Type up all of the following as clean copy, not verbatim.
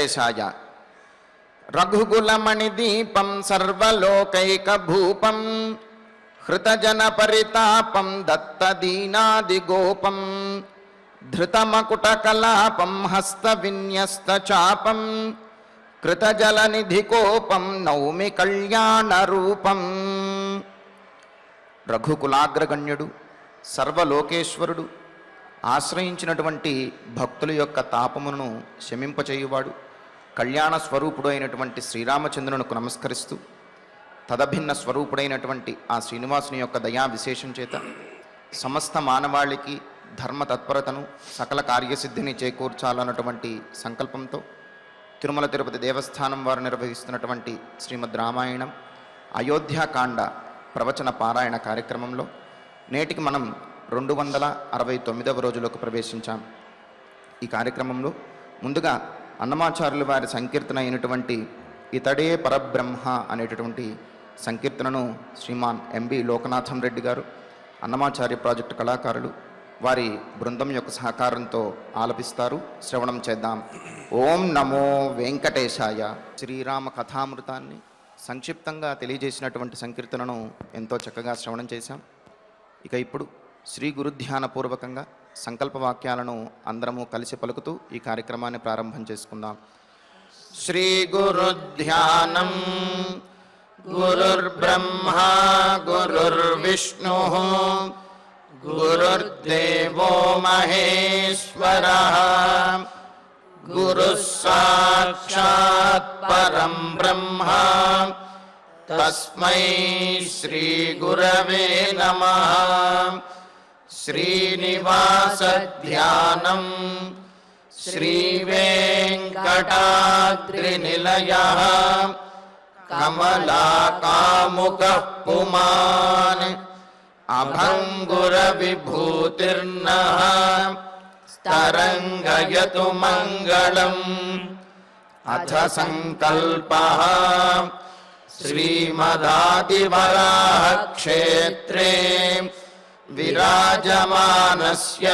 వెంకటేశాయ. రఘుకులమణిదీపం సర్వలోకైకభూపం హృతజన పరితాపం దత్తదీనాదిగోపం ధృతమకుటకలాపం హస్తవిన్యస్తచాపం కృతజలనిధికోపం నౌమి కళ్యాణరూపం. రఘుకులాగ్రగణ్యుడు, సర్వలోకేశ్వరుడు, ఆశ్రయించినటువంటి భక్తుల యొక్క తాపమును శమింపచేయువాడు, కళ్యాణ స్వరూపుడు అయినటువంటి శ్రీరామచంద్రునికి నమస్కరిస్తూ తదభిన్న స్వరూపుడైనటువంటి ఆ శ్రీనివాసుని యొక్క దయా విశేషం చేత సమస్త మానవాళికి ధర్మ తత్పరతను సకల కార్యసిద్ధిని చేకూర్చాలన్నటువంటి సంకల్పంతో తిరుమల తిరుపతి దేవస్థానం వారు నిర్వహిస్తున్నటువంటి శ్రీమద్ రామాయణం అయోధ్యాకాండ ప్రవచన పారాయణ కార్యక్రమంలో నేటికి మనం 269వ రోజులోకి ప్రవేశించాం. ఈ కార్యక్రమంలో ముందుగా అన్నమాచార్యుల వారి సంకీర్తన అయినటువంటి ఇతడే పరబ్రహ్మ అనేటటువంటి సంకీర్తనను శ్రీమాన్ ఎంబి లోకనాథం రెడ్డి గారు, అన్నమాచార్య ప్రాజెక్టు కళాకారులు, వారి బృందం యొక్క సహకారంతో ఆలపిస్తారు. శ్రవణం చేద్దాం. ఓం నమో వెంకటేశాయ. శ్రీరామ కథామృతాన్ని సంక్షిప్తంగా తెలియజేసినటువంటి సంకీర్తనను ఎంతో చక్కగా శ్రవణం చేశాం. ఇక ఇప్పుడు శ్రీ గురుధ్యానపూర్వకంగా సంకల్ప వాక్యాలను అందరము కలిసి పలుకుతూ ఈ కార్యక్రమాన్ని ప్రారంభం చేసుకుందాం. శ్రీ గురుధ్యానం. గురుర్బ్రహ్మా గురుర్విష్ణుః గురుర్దేవో మహేశ్వరః గురుః సాక్షాత్ పరం బ్రహ్మ తస్మై శ్రీ గురవే నమః. శ్రీనివాస ధ్యానం శ్రీవేంకటాద్రినిలయః కమలాకాముకః పుమాన్ అభంగుర విభూతిర్నః తరంగయతు మంగళం. అథ సంకల్పః శ్రీమదాదివరాహ క్షేత్రే విరాజమానస్య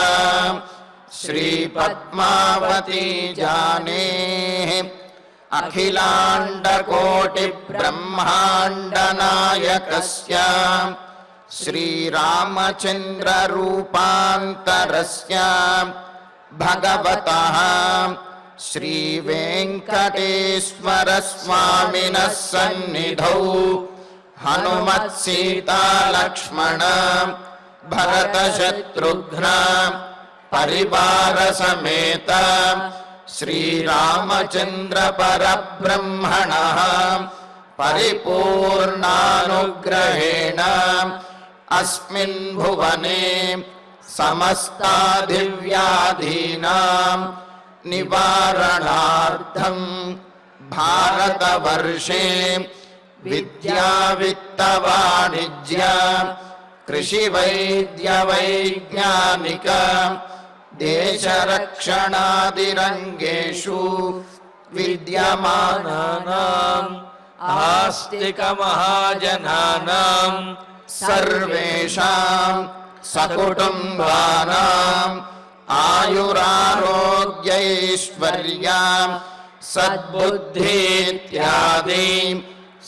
శ్రీపద్మావతీ జానేః అఖిలాండకోటి బ్రహ్మాండ నాయకస్య శ్రీరామచంద్ర రూపాంతరస్య భగవతః శ్రీ వెంకటేశ్వర స్వామినః సన్నిధౌ హనుమత్ సీతా లక్ష్మణ భరత శత్రుఘ్న పరివార సమేత శ్రీరామచంద్ర పరబ్రహ్మణః పరిపూర్ణానుగ్రహేణ అస్మిన్ భువనే సమస్తాదివ్యాధీనాం నివారణార్థం భారతవర్షే విద్యా విత్త వాణిజ్య కృషి వైద్య వైజ్ఞానిక దేశరక్షణాదిరంగేషు విద్యమానానాం ఆస్తిక మహాజనానాం సర్వేషాం సకుటుంబానాం ఆయురారోగ్యైశ్వర్యాం సద్బుద్ధీత్యాది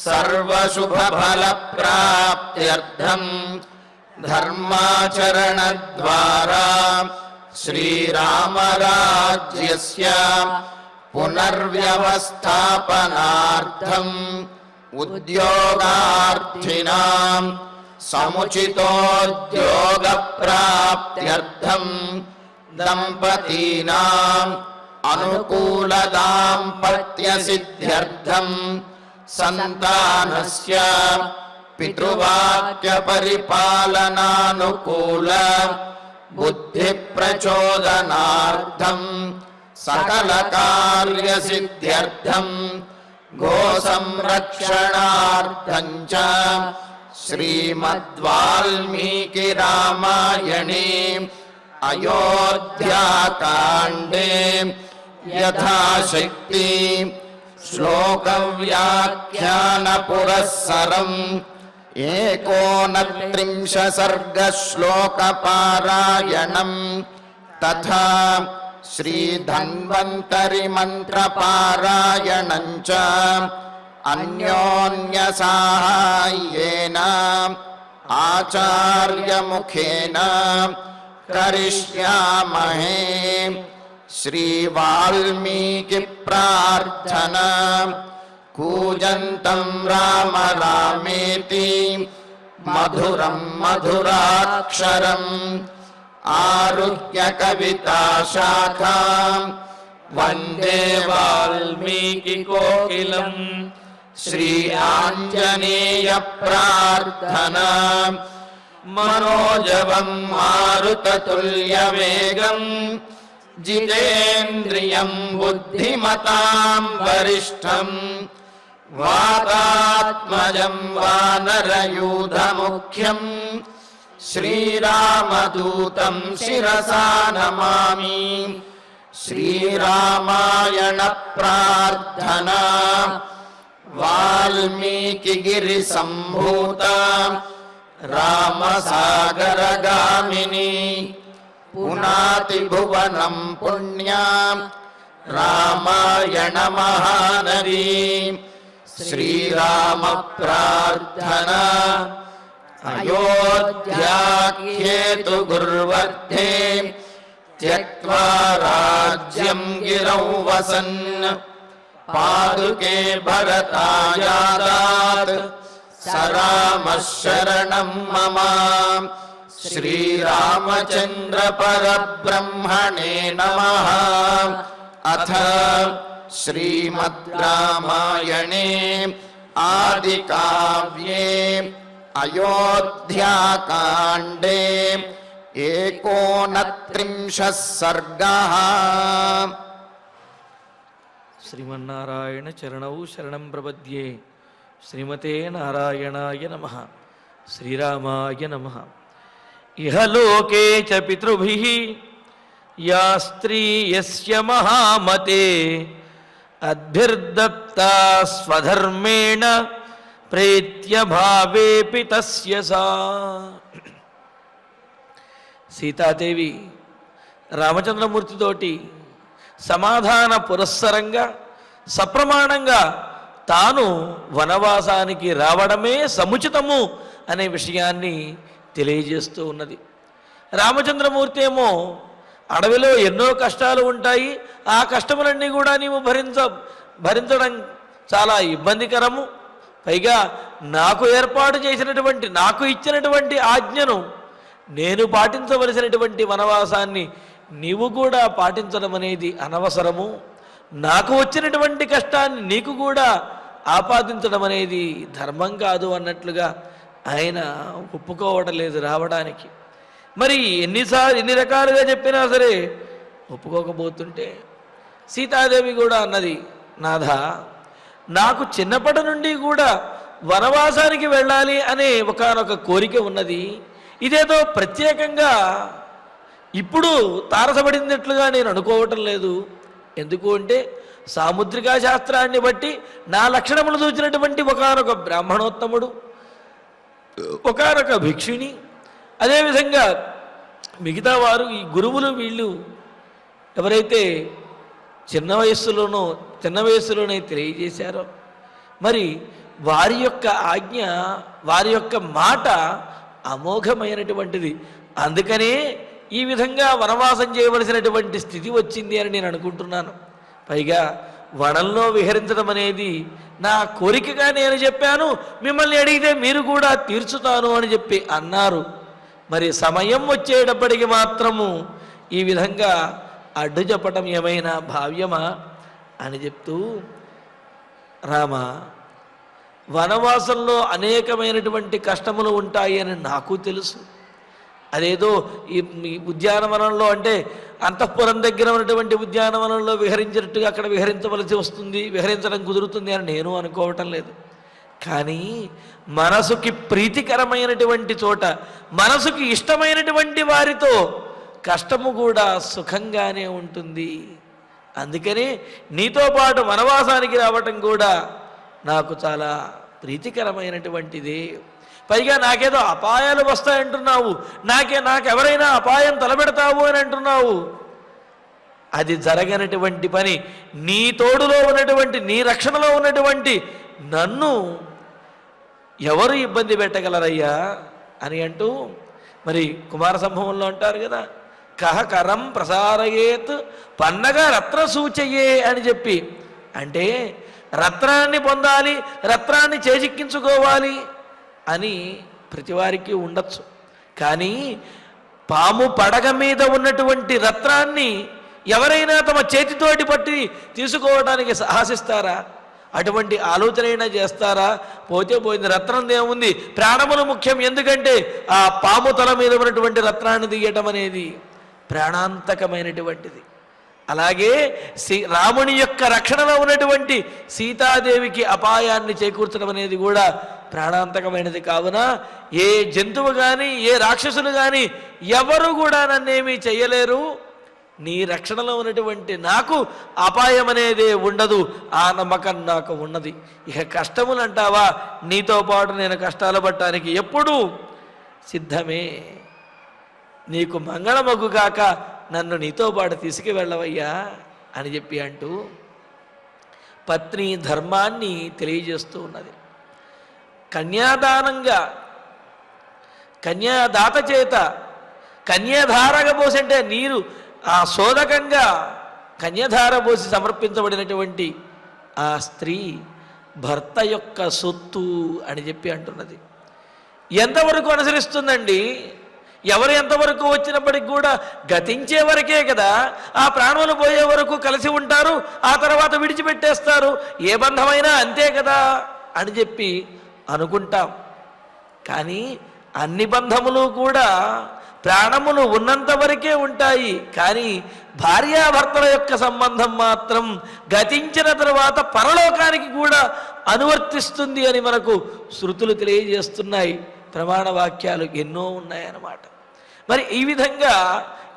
సర్వశుభఫలప్రాప్త్యర్థం ధర్మాచరణద్వారా శ్రీరామరాజ్యస్య పునర్వ్యవస్థాపనార్థం ఉద్యోగార్థినాం సముచితోద్యోగప్రాప్త్యర్థం దంపతీనాం అనుకూల దాంపత్య సిద్ధ్యర్థం సంతానస్య పితృవాక్య పరిపాలనానుకూల బుద్ధి ప్రచోదనార్థం సకల కార్య సిద్ధ్యర్థం గో సంరక్షణార్థం చ శ్రీమద్వాల్మీకి రామాయణే అయోధ్యాకాండే యథాశక్తి శ్లోక వ్యాఖ్యాన పురస్సరం 39 సర్గ శ్లోక పారాయణం తథా శ్రీధన్వంతరి మంత్రపారాయణం చ అన్యోన్య సాహాయ్యేన ఆచార్యముఖేన కరిష్యామహే. శ్రీ వాల్మీకి ప్రార్థన. కూజంతం రామ రామేతి మధురం మధురాక్షరం ఆరుహ్య కవితా శాఖాం వందే వాల్మీకి కోకిలం. శ్రీ ఆంజనేయ ప్రార్థన. మనోజవం మారుతతుల్యవేగం జితేంద్రియం బుద్ధిమతాం వరిష్టం వాతాత్మజం వానరయూధముఖ్యం శ్రీరామదూతం శిరసా నమామి. శ్రీరామాయణ ప్రార్థన. వాల్మీకిగిరి సంభూత రామసాగరగామిని పునాతి భువనం పుణ్యా రామాయణ మహానది. శ్రీరామ ప్రార్థన. అయోధ్యాఖ్యేతు గుర్వర్ధే త్యక్త్వా రాజ్యం గిరౌ వసన్ పాదుకే భరతాయాదాత్ స రామః శరణం మమ. శ్రీరామచంద్ర పరబ్రహ్మణే నమః. అథ శ్రీమద్ రామాయణే ఆదికావ్యే అయోధ్యాకాండే 39 సర్గః. శ్రీమన్నారాయణ చరణౌ శరణం ప్రపద్యే. శ్రీమతే నారాయణాయ నమః. శ్రీరామాయ నమః. ఇహలోకే చ పితృభిః యా స్త్రీ యస్య మహామతే అద్భిర్దత్తా స్వధర్మేణ ప్రేత్య భావేపి తస్య సా. సీతాదేవి రామచంద్రమూర్తితోటి సమాధాన పురస్సరంగా సప్రమాణంగా తాను వనవాసానికి రావడమే సముచితము అనే విషయాన్ని తెలియజేస్తూ ఉన్నది. రామచంద్రమూర్తి ఏమో అడవిలో ఎన్నో కష్టాలు ఉంటాయి, ఆ కష్టములన్నీ కూడా నీవు భరించడం చాలా ఇబ్బందికరము, పైగా నాకు ఏర్పాటు చేసినటువంటి నాకు ఇచ్చినటువంటి ఆజ్ఞను నేను పాటించవలసినటువంటి వనవాసాన్ని నీవు కూడా పాటించడం అనేది అనవసరము, నాకు వచ్చినటువంటి కష్టాన్ని నీకు కూడా ఆపాదించడం అనేది ధర్మం కాదు అన్నట్లుగా ఆయన ఒప్పుకోవడం లేదు రావడానికి. మరి ఎన్ని రకాలుగా చెప్పినా సరే ఒప్పుకోకపోతుంటే సీతాదేవి కూడా అన్నది, నాథా నాకు చిన్నప్పటి నుండి కూడా వనవాసానికి వెళ్ళాలి అనే ఒకానొక కోరిక ఉన్నది, ఇదేదో ప్రత్యేకంగా ఇప్పుడు తారసపడినట్లుగా నేను అనుకోవటం లేదు. ఎందుకు అంటే సాముద్రికా శాస్త్రాన్ని బట్టి నా లక్షణములు చూసినటువంటి ఒకానొక బ్రాహ్మణోత్తముడు, ఒకానొక భిక్షుని, అదేవిధంగా మిగతా వారు ఈ గురువులు వీళ్ళు ఎవరైతే చిన్న వయస్సులోనే తెలియజేశారో మరి వారి యొక్క ఆజ్ఞ వారి యొక్క మాట అమోఘమైనటువంటిది. అందుకనే ఈ విధంగా వనవాసం చేయవలసినటువంటి స్థితి వచ్చింది అని నేను అనుకుంటున్నాను. పైగా వనంలో విహరించడం అనేది నా కోరికగా నేను చెప్పాను, మిమ్మల్ని అడిగితే మీరు కూడా తీర్చుతాను అని చెప్పి అన్నారు. మరి సమయం వచ్చేటప్పటికి మాత్రము ఈ విధంగా అడ్డు చెప్పటం ఏమైనా భావ్యమా అని చెప్తూ, రామ వనవాసంలో అనేకమైనటువంటి కష్టములు ఉంటాయి అని నాకు తెలుసు. అదేదో ఈ ఉద్యానవనంలో అంటే అంతఃపురం దగ్గర ఉన్నటువంటి ఉద్యానవనంలో విహరించినట్టుగా అక్కడ విహరించవలసి వస్తుంది, విహరించడం కుదురుతుంది అని నేను అనుకోవటం లేదు. కానీ మనసుకి ప్రీతికరమైనటువంటి చోట, మనసుకి ఇష్టమైనటువంటి వారితో కష్టము కూడా సుఖంగానే ఉంటుంది. అందుకని నీతో పాటు వనవాసానికి రావటం కూడా నాకు చాలా ప్రీతికరమైనటువంటిది. పైగా నాకేదో అపాయాలు వస్తాయంటున్నావు, నాకెవరైనా అపాయం తలపెడతావు అని అంటున్నావు. అది జరగనటువంటి పని. నీ తోడులో ఉన్నటువంటి, నీ రక్షణలో ఉన్నటువంటి నన్ను ఎవరు ఇబ్బంది పెట్టగలరయ్యా అని అంటూ మరి కుమార సంభవంలో అంటారు కదా, కహ కరం ప్రసారయేత్ పన్నగ రత్న సూచయే అని చెప్పి. అంటే రత్నాన్ని పొందాలి, రత్నాన్ని చేజిక్కించుకోవాలి అని ప్రతివారికి ఉండొచ్చు. కానీ పాము పడగ మీద ఉన్నటువంటి రత్నాన్ని ఎవరైనా తమ చేతితోటి పట్టి తీసుకోవడానికి సాహసిస్తారా? అటువంటి ఆలోచనైనా చేస్తారా? పోతే పోయింది. రత్నం ఏముంది, ప్రాణములు ముఖ్యం. ఎందుకంటే ఆ పాము తల మీద ఉన్నటువంటి రత్నాన్ని తీయటం అనేది ప్రాణాంతకమైనటువంటిది. అలాగే రాముని యొక్క రక్షణలో ఉన్నటువంటి సీతాదేవికి అపాయాన్ని చేకూర్చడం అనేది కూడా ప్రాణాంతకమైనది. కావున ఏ జంతువు కానీ, ఏ రాక్షసులు కానీ ఎవరు కూడా నన్నేమీ చెయ్యలేరు. నీ రక్షణలో ఉన్నటువంటి నాకు అపాయం అనేదే ఉండదు, ఆ నమ్మకం నాకు ఉన్నది. ఇక కష్టములు అంటావా, నీతో పాటు నేను కష్టాలు పడటానికి ఎప్పుడూ సిద్ధమే. నీకు మంగళమగు కాక నన్ను నీతో పాటు తీసుకువెళ్ళవయ్యా అని చెప్పి అంటూ పత్ని ధర్మాన్ని తెలియజేస్తూ ఉన్నది. కన్యాదానంగా, కన్యాదాత చేత కన్యాధారగా పోసి, అంటే నీరు ఆ శోధకంగా కన్యాధార పోసి సమర్పించబడినటువంటి ఆ స్త్రీ భర్త యొక్క సొత్తు అని చెప్పి అంటున్నది. ఎంతవరకు అనుసరిస్తుందండి? ఎవరు ఎంతవరకు వచ్చినప్పటికి కూడా గతించే వరకే కదా, ఆ ప్రాణులు పోయే వరకు కలిసి ఉంటారు, ఆ తర్వాత విడిచిపెట్టేస్తారు. ఏ బంధమైనా అంతే కదా అని చెప్పి అనుకుంటాం. కానీ అన్ని బంధములు కూడా ప్రాణములు ఉన్నంత వరకే ఉంటాయి. కానీ భార్యాభర్తల యొక్క సంబంధం మాత్రం గతించిన తర్వాత పరలోకానికి కూడా అనువర్తిస్తుంది అని మనకు శృతులు తెలియజేస్తున్నాయి. ప్రమాణ వాక్యాలు ఎన్నో ఉన్నాయన్నమాట. మరి ఈ విధంగా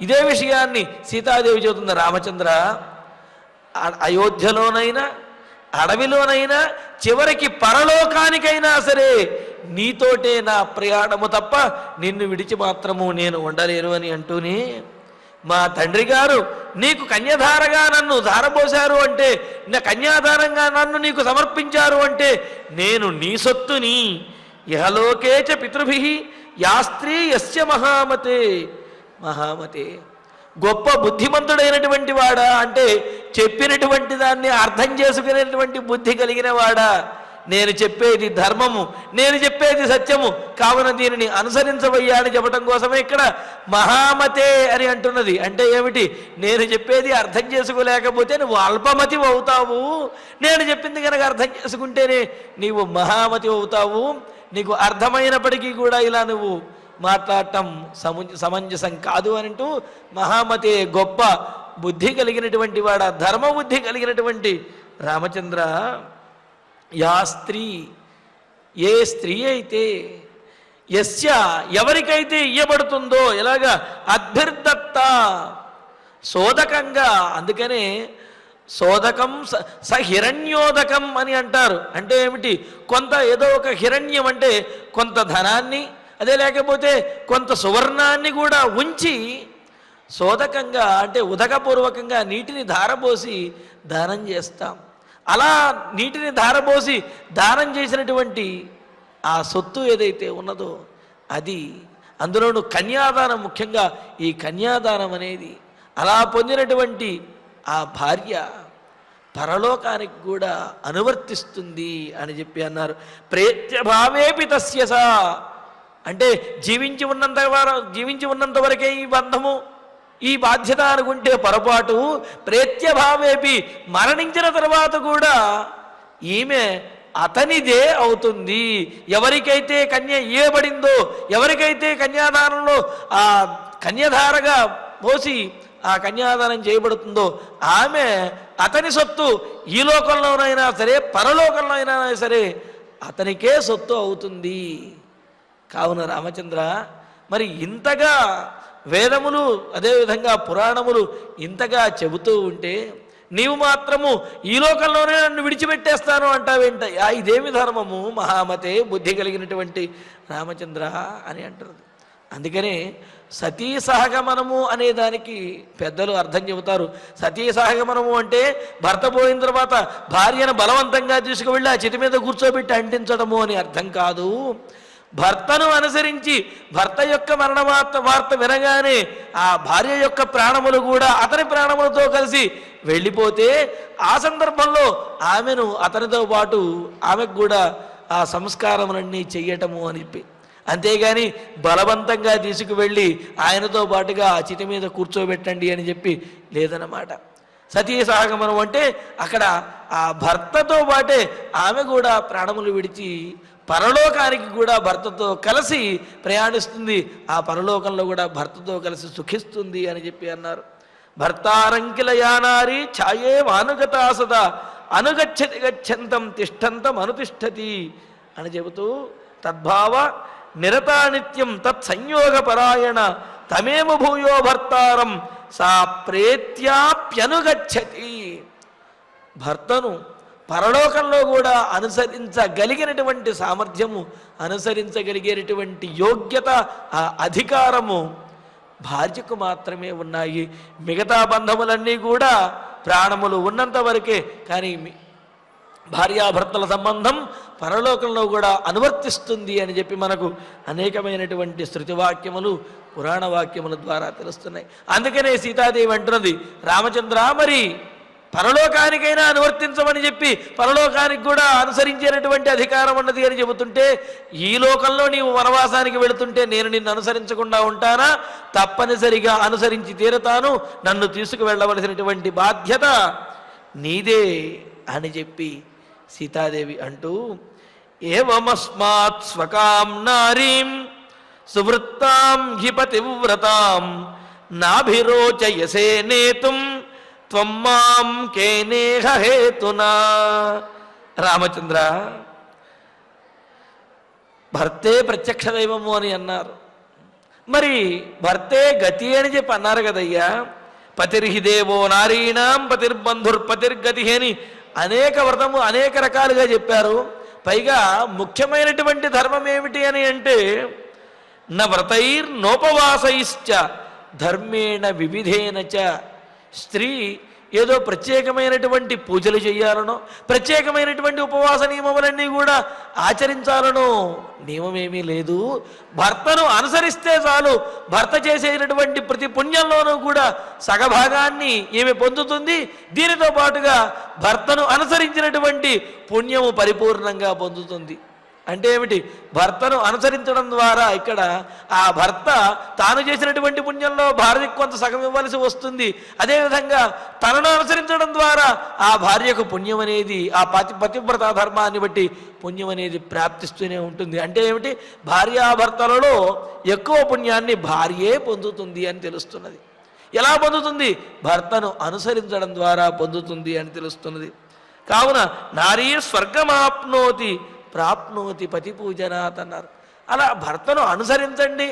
ఇదే విషయాన్ని సీతాదేవి చెబుతుంది. రామచంద్ర, అయోధ్యలోనైనా అడవిలోనైనా చివరికి పరలోకానికైనా సరే నీతోటే నా ప్రయాణము తప్ప నిన్ను విడిచి మాత్రము నేను ఉండలేను అని అంటూనే, మా తండ్రి గారు నీకు కన్యాధారగా నన్ను ధారపోశారు అంటే, నా కన్యాధారంగా నన్ను నీకు సమర్పించారు అంటే నేను నీ సొత్తుని. ఇహలోకేచ పితృభి యా స్త్రీ యస్య మహామతే. మహామతే గొప్ప బుద్ధిమంతుడైనటువంటి వాడా అంటే చెప్పినటువంటి దాన్ని అర్థం చేసుకునేటువంటి బుద్ధి కలిగిన వాడా? నేను చెప్పేది ధర్మము, నేను చెప్పేది సత్యము, కావున దీనిని అనుసరించవయ్యా అని చెప్పడం కోసమే ఇక్కడ మహామతే అని అంటున్నది. అంటే ఏమిటి? నేను చెప్పేది అర్థం చేసుకోలేకపోతే నువ్వు అల్పమతి అవుతావు, నేను చెప్పింది కనుక అర్థం చేసుకుంటేనే నీవు మహామతి అవుతావు. నీకు అర్థమైనప్పటికీ కూడా ఇలా నువ్వు మాట్లాడటం సమంజసం కాదు అని అంటూ మహామతే గొప్ప బుద్ధి కలిగినటువంటి వాడ, ధర్మ బుద్ధి కలిగినటువంటి రామచంద్ర, యా స్త్రీ, ఏ స్త్రీ అయితే యస్య ఎవరికైతే ఇయ్యబడుతుందో, ఎలాగా అభ్యర్థత్త శోధకంగా, అందుకనే శోధకం స హిరణ్యోదకం అని అంటారు. అంటే ఏమిటి? కొంత ఏదో ఒక హిరణ్యం అంటే కొంత ధనాన్ని, అదే లేకపోతే కొంత సువర్ణాన్ని కూడా ఉంచి శోధకంగా అంటే ఉదకపూర్వకంగా నీటిని ధారపోసి దానం చేస్తాం. అలా నీటిని ధారపోసి దానం చేసినటువంటి ఆ సొత్తు ఏదైతే ఉన్నదో అది, అందులోనూ కన్యాదానం, ముఖ్యంగా ఈ కన్యాదానం అనేది అలా పొందినటువంటి ఆ భార్య పరలోకానికి కూడా అనువర్తిస్తుంది అని చెప్పి అన్నారు. ప్రేత్యభావేపి తస్యస అంటే జీవించి ఉన్నంత వరకే ఈ బంధము, ఈ బాధ్యత అనుకుంటే పొరపాటు. ప్రేత్యభావేపి మరణించిన తర్వాత కూడా ఈమె అతనిదే అవుతుంది. ఎవరికైతే కన్య ఇవ్వబడిందో, ఎవరికైతే కన్యాదానంలో ఆ కన్యాధారగా పోసి ఆ కన్యాదానం చేయబడుతుందో ఆమె అతని సొత్తు. ఈ లోకంలోనైనా సరే పరలోకంలో అయినా సరే అతనికే సొత్తు అవుతుంది. కావున రామచంద్ర, మరి ఇంతగా వేదములు అదేవిధంగా పురాణములు ఇంతగా చెబుతూ ఉంటే నీవు మాత్రము ఈ లోకంలోనే నన్ను విడిచిపెట్టేస్తాను అంటావేంటయ్యా? ఇదేమి ధర్మము? మహామతే బుద్ధి కలిగినటువంటి రామచంద్ర అని అంటున్నది. అందుకనే సతీ సహగమనము అనే దానికి పెద్దలు అర్థం చెబుతారు. సతీ సహగమనము అంటే భర్త పోయిన తర్వాత భార్యను బలవంతంగా తీసుకువెళ్ళి ఆ చితి మీద కూర్చోబెట్టి అంటించడము అని అర్థం కాదు. భర్తను అనుసరించి భర్త యొక్క మరణ వార్త వినగానే ఆ భార్య యొక్క ప్రాణములు కూడా అతని ప్రాణములతో కలిసి వెళ్ళిపోతే ఆ సందర్భంలో ఆమెను అతనితో పాటు ఆమెకు కూడా ఆ సంస్కారములన్నీ చెయ్యటము అని చెప్పి, అంతేగాని బలవంతంగా తీసుకువెళ్ళి ఆయనతో పాటుగా ఆ చితి మీద కూర్చోబెట్టండి అని చెప్పి లేదన్నమాట. సతీ సహగమనం అంటే అక్కడ ఆ భర్తతో పాటే ఆమె కూడా ప్రాణములు విడిచి పరలోకానికి కూడా భర్తతో కలిసి ప్రయాణిస్తుంది, ఆ పరలోకంలో కూడా భర్తతో కలిసి సుఖిస్తుంది అని చెప్పి అన్నారు. భర్తారంకిల యానారి ఛాయే వానుగతా సదా అనుగచ్చతి గచ్చంతం తిష్టంతం అనుతిష్టతి అని చెబుతూ తద్భావ నిరతానిత్యం తత్సంయోగపరాయణ తమేవ భూయో భర్తారం సా ప్రేత్యాప్యనుగచ్చతి. భర్తను పరలోకంలో కూడా అనుసరించగలిగినటువంటి సామర్థ్యము, అనుసరించగలిగేటటువంటి యోగ్యత, ఆ అధికారము భార్యకు మాత్రమే ఉన్నాయి. మిగతా బంధములన్నీ కూడా ప్రాణములు ఉన్నంత వరకే, కానీ భార్యాభర్తల సంబంధం పరలోకంలో కూడా అనువర్తిస్తుంది అని చెప్పి మనకు అనేకమైనటువంటి శృతివాక్యములు పురాణ వాక్యముల ద్వారా తెలుస్తున్నాయి. అందుకనే సీతాదేవి అంటున్నది, రామచంద్ర మరి పరలోకానికైనా అనువర్తించమని చెప్పి పరలోకానికి కూడా అనుసరించేటటువంటి అధికారం ఉన్నది అని చెబుతుంటే, ఈ లోకంలో నీవు వనవాసానికి వెళుతుంటే నేను నిన్ను అనుసరించకుండా ఉంటానా? తప్పనిసరిగా అనుసరించి తీరతాను, నన్ను తీసుకువెళ్ళవలసినటువంటి బాధ్యత నీదే అని చెప్పి సీతాదేవి అంటూ, ఏవమస్మాత్ స్వకాం నారీం సువృత్తాం హి పతివ్రతాం నాభిరోచయసే నేతుం త్వం మాం కేనేహ హేతునా. రామచంద్ర, భర్తే ప్రత్యక్ష దైవము అని అన్నారు, మరి భర్తే గతి అని చెప్పి అన్నారు కదయ్యా. పతిర్హి దేవో నారీణాం పతిర్బంధుర్పతిర్గతి అని అనేక రకాలుగా చెప్పారు. పైగా ముఖ్యమైనటువంటి ధర్మం ఏమిటి అని అంటే, న వ్రతైర్నోపవాసైశ్చ ధర్మేణ వివిధేన చ. స్త్రీ ఏదో ప్రత్యేకమైనటువంటి పూజలు చేయాలనో, ప్రత్యేకమైనటువంటి ఉపవాస నియమములన్నీ కూడా ఆచరించాలనో నియమమేమీ లేదు. భర్తను అనుసరిస్తే చాలు, భర్త చేసేటటువంటి ప్రతి పుణ్యంలోనూ కూడా సగభాగాన్ని ఈమె పొందుతుంది. దీనితో పాటుగా భర్తను అనుసరించినటువంటి పుణ్యము పరిపూర్ణంగా పొందుతుంది. అంటే ఏమిటి? భర్తను అనుసరించడం ద్వారా ఇక్కడ ఆ భర్త తాను చేసినటువంటి పుణ్యంలో భార్యకు కొంత సగం ఇవ్వాల్సి వస్తుంది. అదేవిధంగా తనను అనుసరించడం ద్వారా ఆ భార్యకు పుణ్యం అనేది, ఆ పతివ్రత ధర్మాన్ని బట్టి పుణ్యం అనేది ప్రాప్తిస్తూనే ఉంటుంది. అంటే ఏమిటి? భార్యాభర్తలలో ఎక్కువ పుణ్యాన్ని భార్యే పొందుతుంది అని తెలుస్తున్నది. ఎలా పొందుతుంది? భర్తను అనుసరించడం ద్వారా పొందుతుంది అని తెలుస్తున్నది. కావున నారీ స్వర్గమాప్నోతి ప్రాప్నోతి పతి పూజనాత్ అన్నారు. అలా భర్తను అనుసరించండి,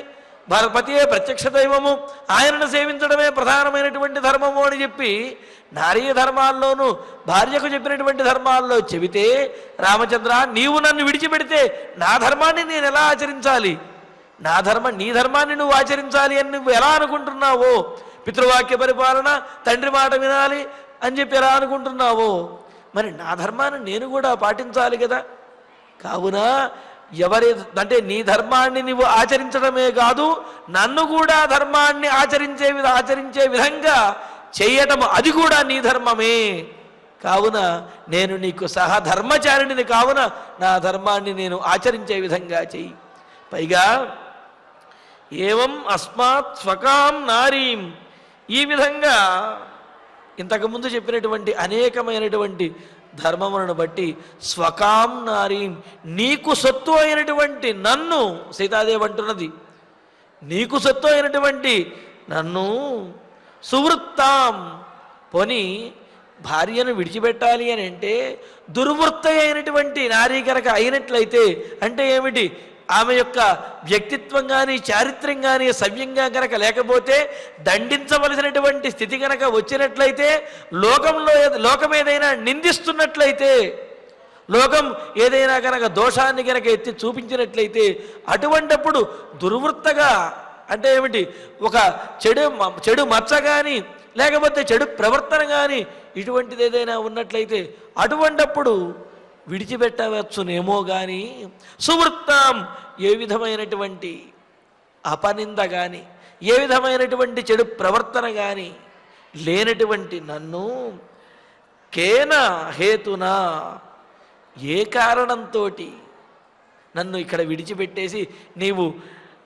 పతియే ప్రత్యక్ష దైవము, ఆయనను సేవించడమే ప్రధానమైనటువంటి ధర్మము అని చెప్పి నారీ ధర్మాల్లోనూ భార్యకు చెప్పినటువంటి ధర్మాల్లో చెబితే, రామచంద్ర నీవు నన్ను విడిచిపెడితే నా ధర్మాన్ని నేను ఎలా ఆచరించాలి? నీ ధర్మాన్ని నువ్వు ఆచరించాలి అని నువ్వు ఎలా అనుకుంటున్నావో, పితృవాక్య పరిపాలన, తండ్రి మాట వినాలి అని చెప్పి ఎలా అనుకుంటున్నావో, మరి నా ధర్మాన్ని నేను కూడా పాటించాలి కదా. కావున అంటే నీ ధర్మాన్ని నువ్వు ఆచరించడమే కాదు, నన్ను కూడా ధర్మాన్ని ఆచరించే విధంగా చేయటం, అది కూడా నీ ధర్మమే. కావున నేను నీకు సహధర్మచారిణిని, కావున నా ధర్మాన్ని నేను ఆచరించే విధంగా చెయ్యి. పైగా ఏవం అస్మాత్ స్వకాం నారీం, ఈ విధంగా ఇంతకుముందు చెప్పినటువంటి అనేకమైనటువంటి ధర్మములను బట్టి స్వకాం నారీం, నీకు సొత్తు అయినటువంటి నన్ను, సీతాదేవి అంటున్నది, నీకు సొత్తు అయినటువంటి నన్ను సువృత్తాం, పోని భార్యను విడిచిపెట్టాలి అని అంటే దుర్వృత్త అయినటువంటి నారీ కనుక అయినట్లయితే, అంటే ఏమిటి? ఆమె యొక్క వ్యక్తిత్వం కానీ చారిత్ర్యం కానీ సవ్యంగా కనుక లేకపోతే, దండించవలసినటువంటి స్థితి కనుక వచ్చినట్లయితే, లోకం ఏదైనా నిందిస్తున్నట్లయితే, లోకం ఏదైనా కనుక దోషాన్ని కనుక ఎత్తి చూపించినట్లయితే, అటువంటప్పుడు దుర్వృత్తగా అంటే ఏమిటి? ఒక చెడు మచ్చ కానీ లేకపోతే చెడు ప్రవర్తన కానీ ఇటువంటిది ఏదైనా ఉన్నట్లయితే అటువంటప్పుడు విడిచిపెట్టవచ్చునేమో కానీ సువృత్తాం ఏ విధమైనటువంటి అపనింద కానీ ఏ విధమైనటువంటి చెడు ప్రవర్తన కానీ లేనటువంటి నన్ను కేన హేతునా ఏ కారణంతో నన్ను ఇక్కడ విడిచిపెట్టేసి నీవు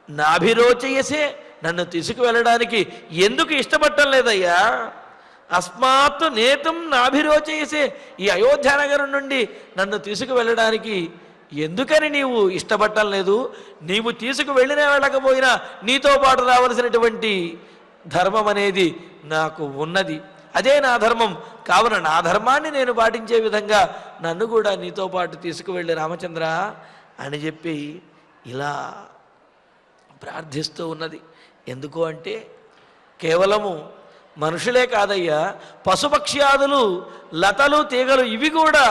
నాభిరోచయసే నన్ను తీసుకువెళ్ళడానికి ఎందుకు ఇష్టపడటం లేదయ్యా? అస్మాత్ నేతం నాభిరోచయసే ఈ అయోధ్యానగరం నుండి నన్ను తీసుకువెళ్ళడానికి ఎందుకని నీవు ఇష్టపడటం లేదు? నీవు తీసుకువెళ్ళినా వెళ్ళకపోయినా నీతో పాటు రావలసినటువంటి ధర్మం అనేది నాకు ఉన్నది, అదే నా ధర్మం. కావున నా ధర్మాన్ని నేను పాటించే విధంగా నన్ను కూడా నీతో పాటు తీసుకువెళ్ళి రామచంద్ర అని చెప్పి ఇలా ప్రార్థిస్తూ ఉన్నది. ఎందుకు అంటే కేవలము మనుషులే కాదయ్యా, పశుపక్ష్యాదులు, లతలు, తీగలు ఇవి కూడా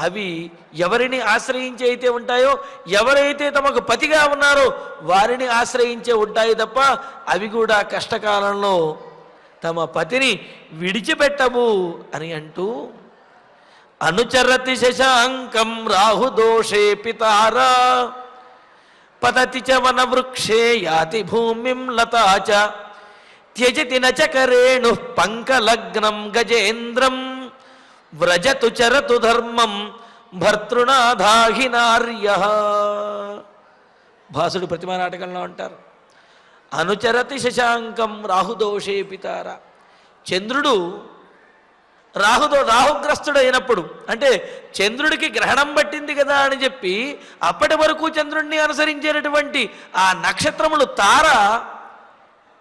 అవి ఎవరిని ఆశ్రయించి అయితే ఉంటాయో, ఎవరైతే తమకు పతిగా ఉన్నారో వారిని ఆశ్రయించే ఉంటాయి తప్ప అవి కూడా కష్టకాలంలో తమ పతిని విడిచిపెట్టవు అని అంటూ అనుచరతి శశాంకం రాహుదోషే పితారా పతతి చ వన వృక్షే యాతి భూమిం లతాచ త్యజతి నచకరేణు పంకలగ్నం గజేంద్రం వ్రజతు చరతు ధర్మం భర్తృనాథాహినార్య. భాసుడు ప్రతిమా నాటకంలో అంటారు అనుచరతి శశాంకం రాహుదోషే పితార. చంద్రుడు రాహుగ్రస్తుడైనప్పుడు అంటే చంద్రుడికి గ్రహణం పట్టింది కదా అని చెప్పి అప్పటి వరకు చంద్రుడిని అనుసరించేటటువంటి ఆ నక్షత్రములు తార,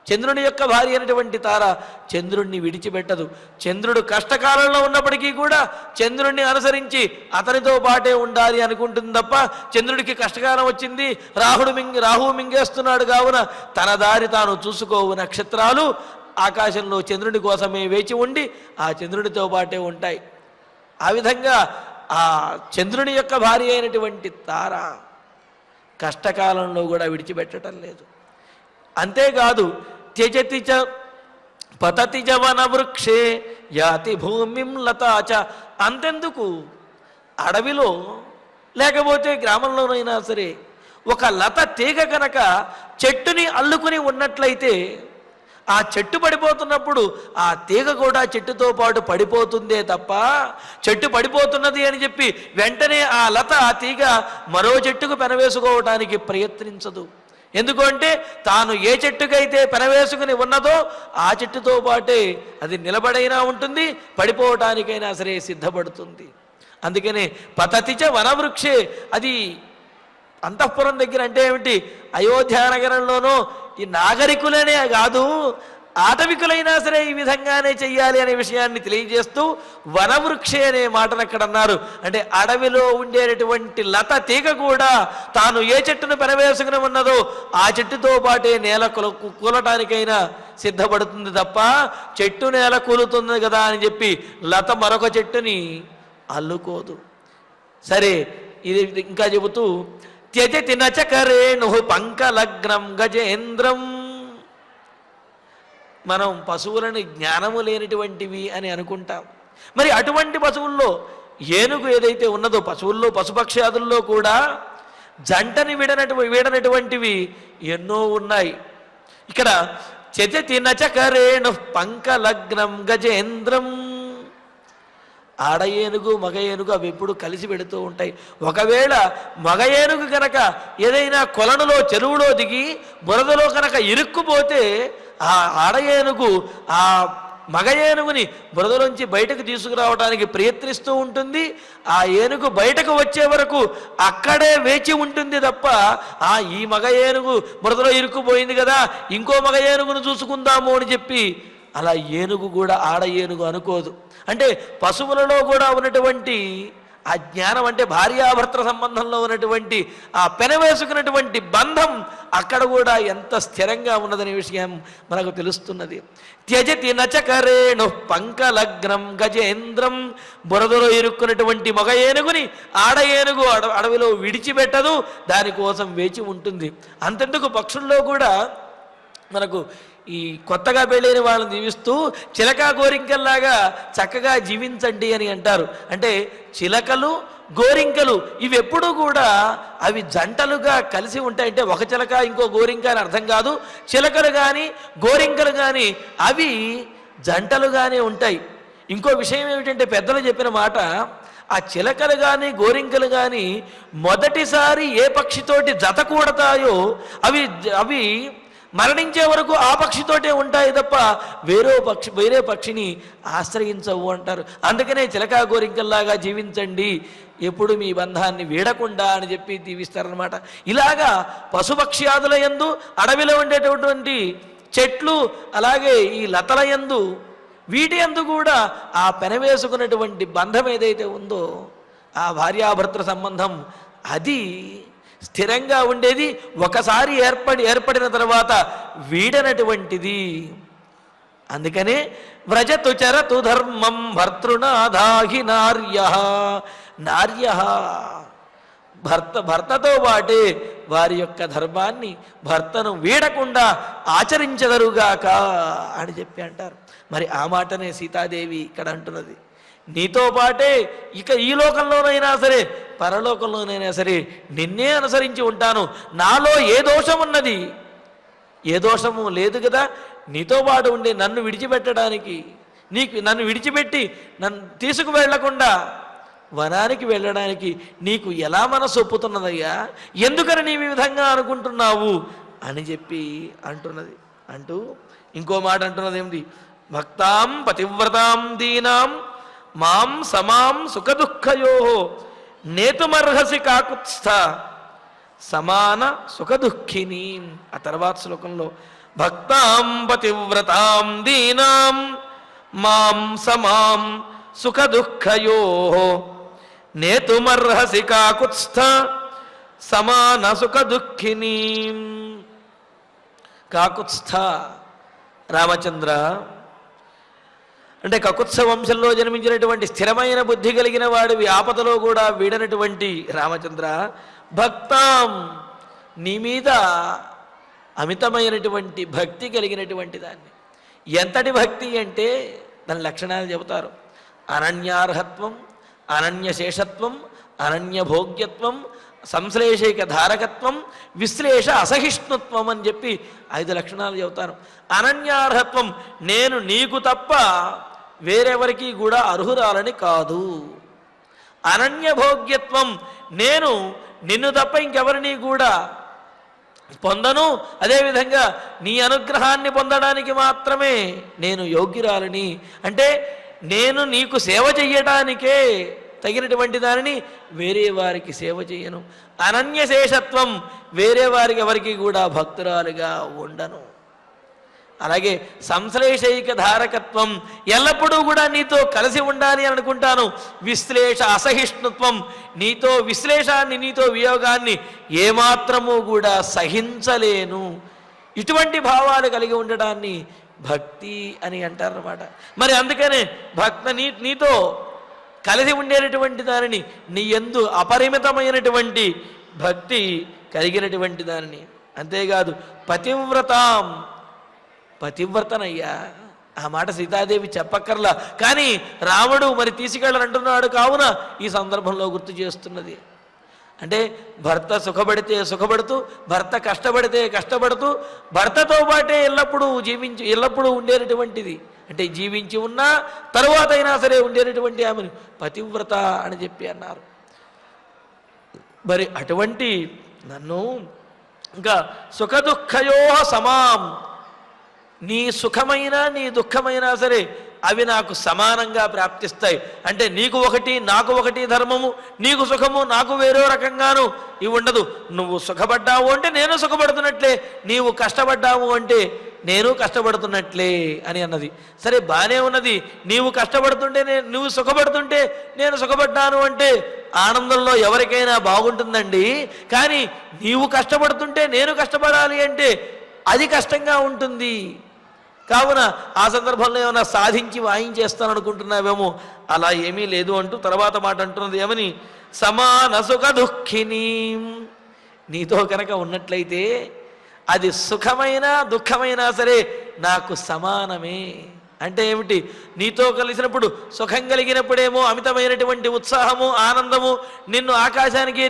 చంద్రుని యొక్క భార్య అయినటువంటి తార చంద్రుణ్ణి విడిచిపెట్టదు. చంద్రుడు కష్టకాలంలో ఉన్నప్పటికీ కూడా చంద్రుణ్ణి అనుసరించి అతనితో పాటే ఉండాలి అనుకుంటుంది తప్ప చంద్రుడికి కష్టకాలం వచ్చింది, రాహువు మింగేస్తున్నాడు కావున తన దారి తాను చూసుకోవు. నక్షత్రాలు ఆకాశంలో చంద్రుని కోసమే వేచి ఉండి ఆ చంద్రుడితో పాటే ఉంటాయి. ఆ విధంగా ఆ చంద్రుని యొక్క భార్య అయినటువంటి తార కష్టకాలంలో కూడా విడిచిపెట్టడం లేదు. అంతేకాదు త్యజతి చ పతతి చ వన వృక్షే యాతి భూమిం లతాచ. అంతెందుకు, అడవిలో లేకపోతే గ్రామంలోనైనా సరే ఒక లత తీగ కనుక చెట్టుని అల్లుకుని ఉన్నట్లయితే ఆ చెట్టు పడిపోతున్నప్పుడు ఆ తీగ కూడా చెట్టుతో పాటు పడిపోతుందే తప్ప చెట్టు పడిపోతున్నది అని చెప్పి వెంటనే ఆ లత ఆ తీగ మరో చెట్టుకు పెనవేసుకోవడానికి ప్రయత్నించదు. ఎందుకంటే తాను ఏ చెట్టుకైతే పెనవేసుకుని ఉన్నదో ఆ చెట్టుతో పాటే అది నిలబడైనా ఉంటుంది, పడిపోవటానికైనా సరే సిద్ధపడుతుంది. అందుకనే పతతిచ వనవృక్షే, అది అంతఃపురం దగ్గర అంటే ఏమిటి, అయోధ్యానగరంలోనూ ఈ నాగరికులనే కాదు ఆటవికులైనా సరే ఈ విధంగానే చెయ్యాలి అనే విషయాన్ని తెలియజేస్తూ వనవృక్షే అనే మాటను అక్కడ అన్నారు. అంటే అడవిలో ఉండేటటువంటి లత తీగ కూడా తాను ఏ చెట్టును పెనవేసుకుని ఉన్నదో ఆ చెట్టుతో పాటే నేల కూలటానికైనా సిద్ధపడుతుంది తప్ప చెట్టు నేల కూలుతుంది కదా అని చెప్పి లత మరొక చెట్టుని అల్లుకోదు. సరే, ఇది ఇంకా చెబుతూ త్యజతి నచకరేణు పంకలగ్నం గజేంద్రం. మనం పశువులని జ్ఞానము లేనిటువంటివి అని అనుకుంటాం. మరి అటువంటి పశువుల్లో ఏనుగు ఏదైతే ఉన్నదో, పశువుల్లో పశుపక్ష్యాదుల్లో కూడా జంటని వీడనటువంటివి ఎన్నో ఉన్నాయి. ఇక్కడ చతి నచకరేణు పంకలగ్నం గజేంద్రం. ఆడ ఏనుగు మగ ఏనుగు అవి ఎప్పుడు కలిసి పెడుతూ ఉంటాయి. ఒకవేళ మగ ఏనుగు కనుక ఏదైనా కొలనులో చెరువులో దిగి బురదలో కనుక ఇరుక్కుపోతే ఆ ఆడ ఏనుగు ఆ మగ ఏనుగుని బురదలోంచి బయటకు తీసుకురావడానికి ప్రయత్నిస్తూ ఉంటుంది. ఆ ఏనుగు బయటకు వచ్చే వరకు అక్కడే వేచి ఉంటుంది తప్ప ఈ మగ ఏనుగు బురదలో ఇరుక్కుపోయింది కదా ఇంకో మగ ఏనుగును చూసుకుందాము అని చెప్పి అలా ఏనుగు కూడా ఆడ ఏనుగు అనుకోదు. అంటే పశువులలో కూడా ఉన్నటువంటి ఆ జ్ఞానం, అంటే భార్యాభర్తల సంబంధంలో ఉన్నటువంటి ఆ పెనవేసుకున్నటువంటి బంధం అక్కడ కూడా ఎంత స్థిరంగా ఉన్నదనే విషయం మనకు తెలుస్తున్నది. త్యజతి నచకరేణు పంకలగ్నం గజేంద్రం. బురదలో ఇరుక్కున్నటువంటి మగ ఏనుగుని ఆడ ఏనుగు అడవిలో విడిచిపెట్టదు, దానికోసం వేచి ఉంటుంది. అంతెందుకు పక్షుల్లో కూడా మనకు ఈ కొత్తగా పెళ్ళైన వాళ్ళని దీవిస్తూ చిలక గోరింకల్లాగా చక్కగా జీవించండి అని అంటారు. అంటే చిలకలు గోరింకలు ఇవి ఎప్పుడూ కూడా అవి జంటలుగా కలిసి ఉంటాయి. అంటే ఒక చిలక ఇంకో గోరింక అని అర్థం కాదు. చిలకలు కానీ గోరింకలు కానీ అవి జంటలుగానే ఉంటాయి. ఇంకో విషయం ఏమిటంటే పెద్దలు చెప్పిన మాట, ఆ చిలకలు కానీ గోరింకలు కానీ మొదటిసారి ఏ పక్షితోటి జత కూడతాయో అవి మరణించే వరకు ఆ పక్షితోటే ఉంటాయి తప్ప వేరే పక్షిని ఆశ్రయించవు అంటారు. అందుకనే చిలకా గోరింకల్లాగా జీవించండి, ఎప్పుడు మీ బంధాన్ని వీడకుండా అని చెప్పి దీవిస్తారనమాట. ఇలాగా పశుపక్ష్యాదుల యందు, అడవిలో ఉండేటటువంటి చెట్లు, అలాగే ఈ లతల యందు, వీటి యందు కూడా ఆ పెనవేసుకున్నటువంటి బంధం ఏదైతే ఉందో ఆ భార్యాభర్తృ సంబంధం అది స్థిరంగా ఉండేది. ఒకసారి ఏర్పడిన తర్వాత వీడనటువంటిది. అందుకనే వ్రజతు చరతు ధర్మం భర్తృనాధాహి నార్య భర్తతో పాటే వారి యొక్క ధర్మాన్ని భర్తను వీడకుండా ఆచరించదరుగాక అని చెప్పి అంటారు. మరి ఆ మాటనే సీతాదేవి ఇక్కడ అంటున్నది. నీతో పాటే ఇక ఈ లోకంలోనైనా సరే పరలోకంలోనైనా సరే నిన్నే అనుసరించి ఉంటాను. నాలో ఏ దోషం ఉన్నది? ఏ దోషము లేదు కదా. నీతో పాటు ఉండే నన్ను విడిచిపెట్టడానికి, నన్ను విడిచిపెట్టి నన్ను తీసుకువెళ్లకుండా వనానికి వెళ్ళడానికి నీకు ఎలా మనసు ఒప్పుతున్నదయ్యా? ఎందుకని నీవు ఈ విధంగా అనుకుంటున్నావు అని చెప్పి అంటున్నది. అంటూ ఇంకో మాట అంటున్నది ఏమిటి? భక్తాం పతివ్రతాం దీనాం మాం సమాం సుఖదుఃఖయో నేతుమర్హసి కాకుత్స్థ సమాన సుఖదుఃఖిని. ఆ తర్వాత శ్లోకంలో భక్తాం పతివ్రతాం దీనాం మాం సమాం సుఖదుఃఖయో నేతుమర్హసి కాకుత్స్థ సమాన సుఖదుఃఖిని. కాకుత్స్థ రామచంద్ర అంటే కకుత్స వంశంలో జన్మించినటువంటి స్థిరమైన బుద్ధి కలిగిన వాడివి, ఆపదలో కూడా వీడనటువంటి రామచంద్ర, భక్తాం నీ మీద అమితమైనటువంటి భక్తి కలిగినటువంటి దాన్ని. ఎంతటి భక్తి అంటే దాని లక్షణాలు చెబుతారు. అనన్యార్హత్వం, అనన్యశేషత్వం, అనన్యభోగ్యత్వం, సంశ్లేషైక ధారకత్వం, విశ్లేష అసహిష్ణుత్వం అని చెప్పి 5 లక్షణాలు చెబుతారు. అనన్యార్హత్వం, నేను నీకు తప్ప వేరెవరికి కూడా అర్హురాలని కాదు. అనన్యభోగ్యత్వం, నేను నిన్ను తప్ప ఇంకెవరిని కూడా పొందను. అదేవిధంగా నీ అనుగ్రహాన్ని పొందడానికి మాత్రమే నేను యోగ్యురాలని. అంటే నేను నీకు సేవ చెయ్యడానికే తగినటువంటి దానిని వేరే వారికి సేవ చేయను. అనన్యశేషత్వం, వేరే వారికి ఎవరికి కూడా భక్తురాలుగా ఉండను. అలాగే సంశ్లేషైక ధారకత్వం, ఎల్లప్పుడూ కూడా నీతో కలిసి ఉండాలి అని అనుకుంటాను. విశ్లేష అసహిష్ణుత్వం, నీతో విశ్లేషాన్ని, నీతో వియోగాన్ని ఏమాత్రము కూడా సహించలేను. ఇటువంటి భావాలు కలిగి ఉండడాన్ని భక్తి అని అంటారన్నమాట. మరి అందుకనే నీతో కలిసి ఉండేటటువంటి దానిని, నీ యందు అపరిమితమైనటువంటి భక్తి కలిగినటువంటి దానిని. అంతేకాదు పతివ్రతాం, పతివ్రతనయ్యా. ఆ మాట సీతాదేవి చెప్పక్కర్లా, కానీ రాముడు మరి తీసుకెళ్ళనంటున్నాడు కావున ఈ సందర్భంలో గుర్తు చేస్తున్నది. అంటే భర్త సుఖపడితే సుఖపడుతూ, భర్త కష్టపడితే కష్టపడుతూ, భర్తతో పాటే ఎల్లప్పుడూ ఉండేటటువంటిది. అంటే జీవించి ఉన్నా తరువాత అయినా సరే ఉండేటటువంటి ఆమెను పతివ్రత అని చెప్పి అన్నారు. మరి అటువంటి నన్ను ఇంకా సుఖదుఃఖయో సమాం, నీ సుఖమైనా నీ దుఃఖమైనా సరే అవి నాకు సమానంగా ప్రాప్తిస్తాయి. అంటే నీకు ఒకటి నాకు ఒకటి ధర్మము, నీకు సుఖము నాకు వేరే రకంగాను ఇవి ఉండదు. నువ్వు సుఖపడ్డావు అంటే నేను సుఖపడుతున్నట్లే, నీవు కష్టపడ్డావు అంటే నేను కష్టపడుతున్నట్లే అని అన్నది. సరే బాగానే ఉన్నది. నీవు కష్టపడుతుంటే నువ్వు సుఖపడుతుంటే నేను సుఖపడ్డాను అంటే ఆనందంలో ఎవరికైనా బాగుంటుందండి. కానీ నీవు కష్టపడుతుంటే నేను కష్టపడాలి అంటే అది కష్టంగా ఉంటుంది. కావున ఆ సందర్భంలో ఏమైనా సాధించి వాయించేస్తాను అనుకుంటున్నావేమో, అలా ఏమీ లేదు అంటూ తర్వాత మాట అంటున్నది ఏమని? సమాన సుఖ దుఃఖిని. నీతో కనుక ఉన్నట్లయితే అది సుఖమైనా దుఃఖమైనా సరే నాకు సమానమే. అంటే ఏమిటి? నీతో కలిసినప్పుడు సుఖం కలిగినప్పుడేమో అమితమైనటువంటి ఉత్సాహము, ఆనందము, నిన్ను ఆకాశానికి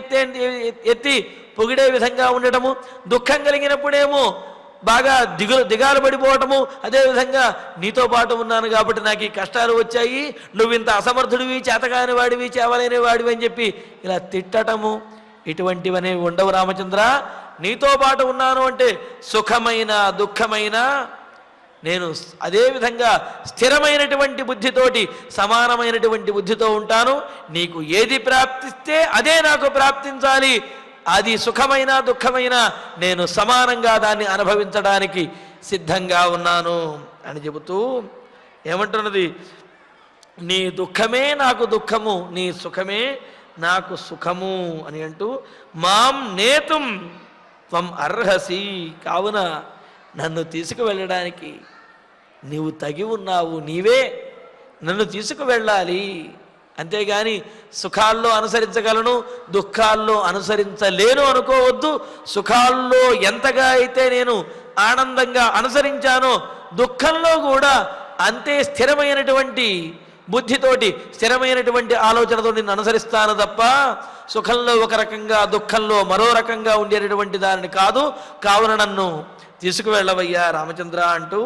ఎత్తి పొగిడే విధంగా ఉండటము, దుఃఖం కలిగినప్పుడేమో బాగా దిగాలు పడిపోవటము. అదేవిధంగా నీతో పాటు ఉన్నాను కాబట్టి నాకు ఈ కష్టాలు వచ్చాయి, నువ్వు ఇంత అసమర్థుడివి, చేతకాని వాడివి, చేవలేని వాడివి అని చెప్పి ఇలా తిట్టటము, ఇటువంటివనేవి ఉండవు రామచంద్ర. నీతో పాటు ఉన్నాను అంటే సుఖమైన దుఃఖమైన నేను అదేవిధంగా స్థిరమైనటువంటి బుద్ధితోటి, సమానమైనటువంటి బుద్ధితో ఉంటాను. నీకు ఏది ప్రాప్తిస్తే అదే నాకు ప్రాప్తించాలి. అది సుఖమైన దుఃఖమైన నేను సమానంగా దాన్ని అనుభవించడానికి సిద్ధంగా ఉన్నాను అని చెబుతూ ఏమంటున్నది? నీ దుఃఖమే నాకు దుఃఖము, నీ సుఖమే నాకు సుఖము అని అంటూ, మాం నేతుం త్వం అర్హసి, కావున నన్ను తీసుకువెళ్ళడానికి నీవు తగి ఉన్నావు, నీవే నన్ను తీసుకువెళ్ళాలి. అంతేగాని సుఖాల్లో అనుసరించగలను, దుఃఖాల్లో అనుసరించలేను అనుకోవద్దు. సుఖాల్లో ఎంతగా అయితే నేను ఆనందంగా అనుసరించానో, దుఃఖంలో కూడా అంతే స్థిరమైనటువంటి బుద్ధితోటి, స్థిరమైనటువంటి ఆలోచనతో నిన్ను అనుసరిస్తాను తప్ప సుఖంలో ఒక రకంగా దుఃఖంలో మరో రకంగా ఉండేటటువంటి దానిని కాదు. కావున నన్ను తీసుకువెళ్ళవయ్యా రామచంద్ర అంటూ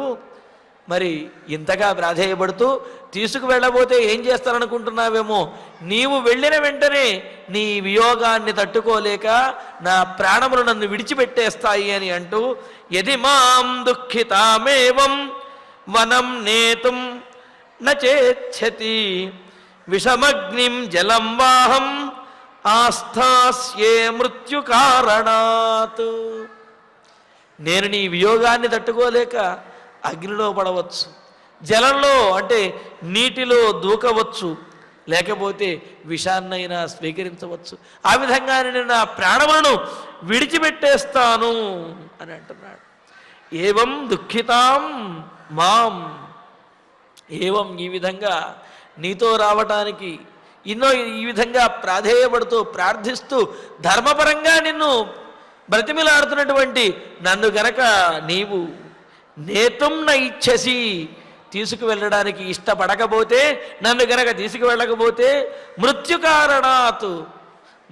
మరి ఇంతగా ప్రాధేయపడుతూ, తీసుకువెళ్ళబోతే ఏం చేస్తాననుకుంటున్నావేమో, నీవు వెళ్ళిన వెంటనే నీ వియోగాన్ని తట్టుకోలేక నా ప్రాణములు నన్ను విడిచిపెట్టేస్తాయి అని అంటూ, యది మాం దుఃఖితామేవం వనం నేతుం నచేచ్ఛతి విషమగ్నిం జలం వాహం ఆస్థాస్యే మృత్యు కారణాత్. నేను నీ వియోగాన్ని తట్టుకోలేక అగ్నిలో పడవచ్చు, జలంలో అంటే నీటిలో దూకవచ్చు, లేకపోతే విషాన్నైనా స్వీకరించవచ్చు. ఆ విధంగా నేను నా ప్రాణములను విడిచిపెట్టేస్తాను అని అంటున్నాడు. ఏవం దుఃఖితాం మాం, ఏవం ఈ విధంగా నీతో రావటానికి ఈ విధంగా ప్రాధేయపడుతూ ప్రార్థిస్తూ ధర్మపరంగా నిన్ను బ్రతిమిలాడుతున్నటువంటి నన్ను గనక నీవు నేతుం న ఇచ్ఛసి, తీసుకువెళ్ళడానికి ఇష్టపడకపోతే, నన్ను గనక తీసుకువెళ్ళకపోతే, మృత్యు కారణాత్,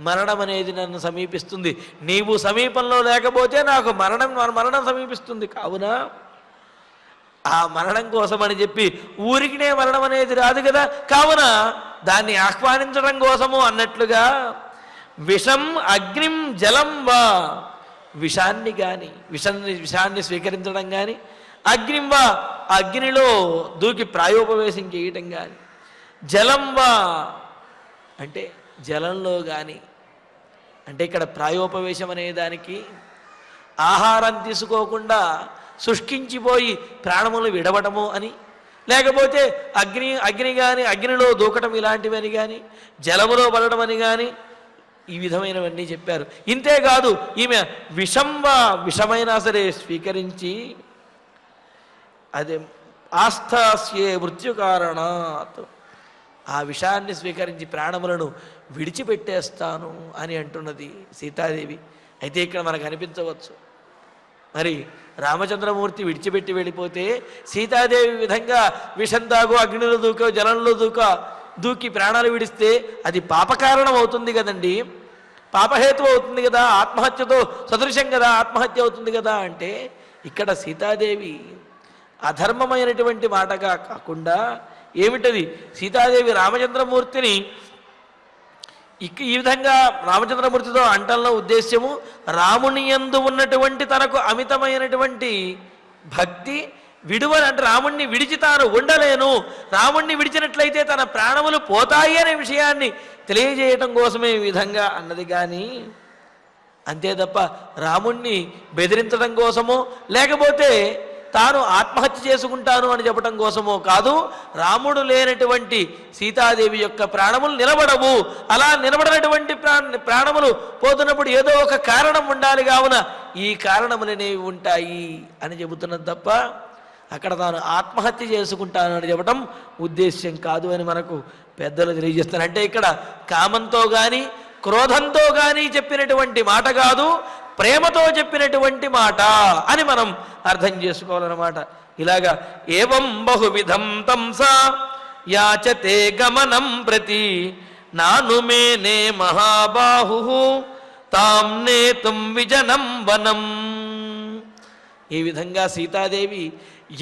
మరణం అనేది నన్ను సమీపిస్తుంది. నీవు సమీపంలో లేకపోతే నాకు మరణం సమీపిస్తుంది. కావున ఆ మరణం కోసం అని చెప్పి ఊరికినే మరణం అనేది రాదు కదా, కావున దాన్ని ఆహ్వానించడం కోసము అన్నట్లుగా విషం అగ్నిం జలం వా, విషాన్ని కానీ విషాన్ని స్వీకరించడం కానీ, అగ్నిం వా అగ్నిలో దూకి ప్రాయోపవేశం చేయటం కానీ, జలం వా అంటే జలంలో కానీ, అంటే ఇక్కడ ప్రాయోపవేశం అనే దానికి ఆహారం తీసుకోకుండా శుష్కించిపోయి ప్రాణములు విడవటము అని, లేకపోతే అగ్ని కానీ అగ్నిలో దూకటం ఇలాంటివని కానీ, జలములో పడటం అని కానీ, ఈ విధమైనవన్నీ చెప్పారు. ఇంతేకాదు ఈమె విషమైనా సరే స్వీకరించి, అదే ఆస్థాస్యే మృత్యు కారణాత్, ఆ విషాన్ని స్వీకరించి ప్రాణములను విడిచిపెట్టేస్తాను అని అంటున్నది సీతాదేవి. అయితే ఇక్కడ మనకు అనిపించవచ్చు, మరి రామచంద్రమూర్తి విడిచిపెట్టి వెళ్ళిపోతే సీతాదేవి విధంగా విషం తాగు, అగ్నిలో దూకో, జలంలో దూకి ప్రాణాలు విడిస్తే అది పాపకారణం అవుతుంది కదండి, పాపహేతు అవుతుంది కదా, ఆత్మహత్యతో సదృశం కదా, ఆత్మహత్య అవుతుంది కదా. అంటే ఇక్కడ సీతాదేవి అధర్మమైనటువంటి మాటగా కాకుండా ఏమిటది, సీతాదేవి రామచంద్రమూర్తిని ఈ విధంగా రామచంద్రమూర్తితో అంటల్లో ఉద్దేశ్యము, రాముని యందు ఉన్నటువంటి తనకు అమితమైనటువంటి భక్తి అంటే రాముణ్ణి విడిచి తాను ఉండలేను, రాముణ్ణి విడిచినట్లయితే తన ప్రాణములు పోతాయి అనే విషయాన్ని తెలియజేయటం కోసమే ఈ విధంగా అన్నది. కానీ అంతే తప్ప రాముణ్ణి బెదిరించడం కోసమో, లేకపోతే తాను ఆత్మహత్య చేసుకుంటాను అని చెప్పడం కోసమో కాదు. రాముడు లేనటువంటి సీతాదేవి యొక్క ప్రాణములు నిలబడవు. అలా నిలబడినటువంటి ప్రాణములు పోతున్నప్పుడు ఏదో ఒక కారణం ఉండాలి, కావున ఈ కారణములనేవి ఉంటాయి అని చెబుతున్నది తప్ప అక్కడ తాను ఆత్మహత్య చేసుకుంటాను అని చెప్పడం ఉద్దేశ్యం కాదు అని మనకు పెద్దలు తెలియజేస్తారు. అంటే ఇక్కడ కామంతో కానీ క్రోధంతో కానీ చెప్పినటువంటి మాట కాదు, ప్రేమతో చెప్పినటువంటి మాట అని మనం అర్థం చేసుకోవాలన్నమాట. ఇలాగా ఏవం బహువిధం తంసా యాచతే గమనం ప్రతి నానుమేనే మహాబాహు తాం నేతుం విజనం వనం. ఈ విధంగా సీతాదేవి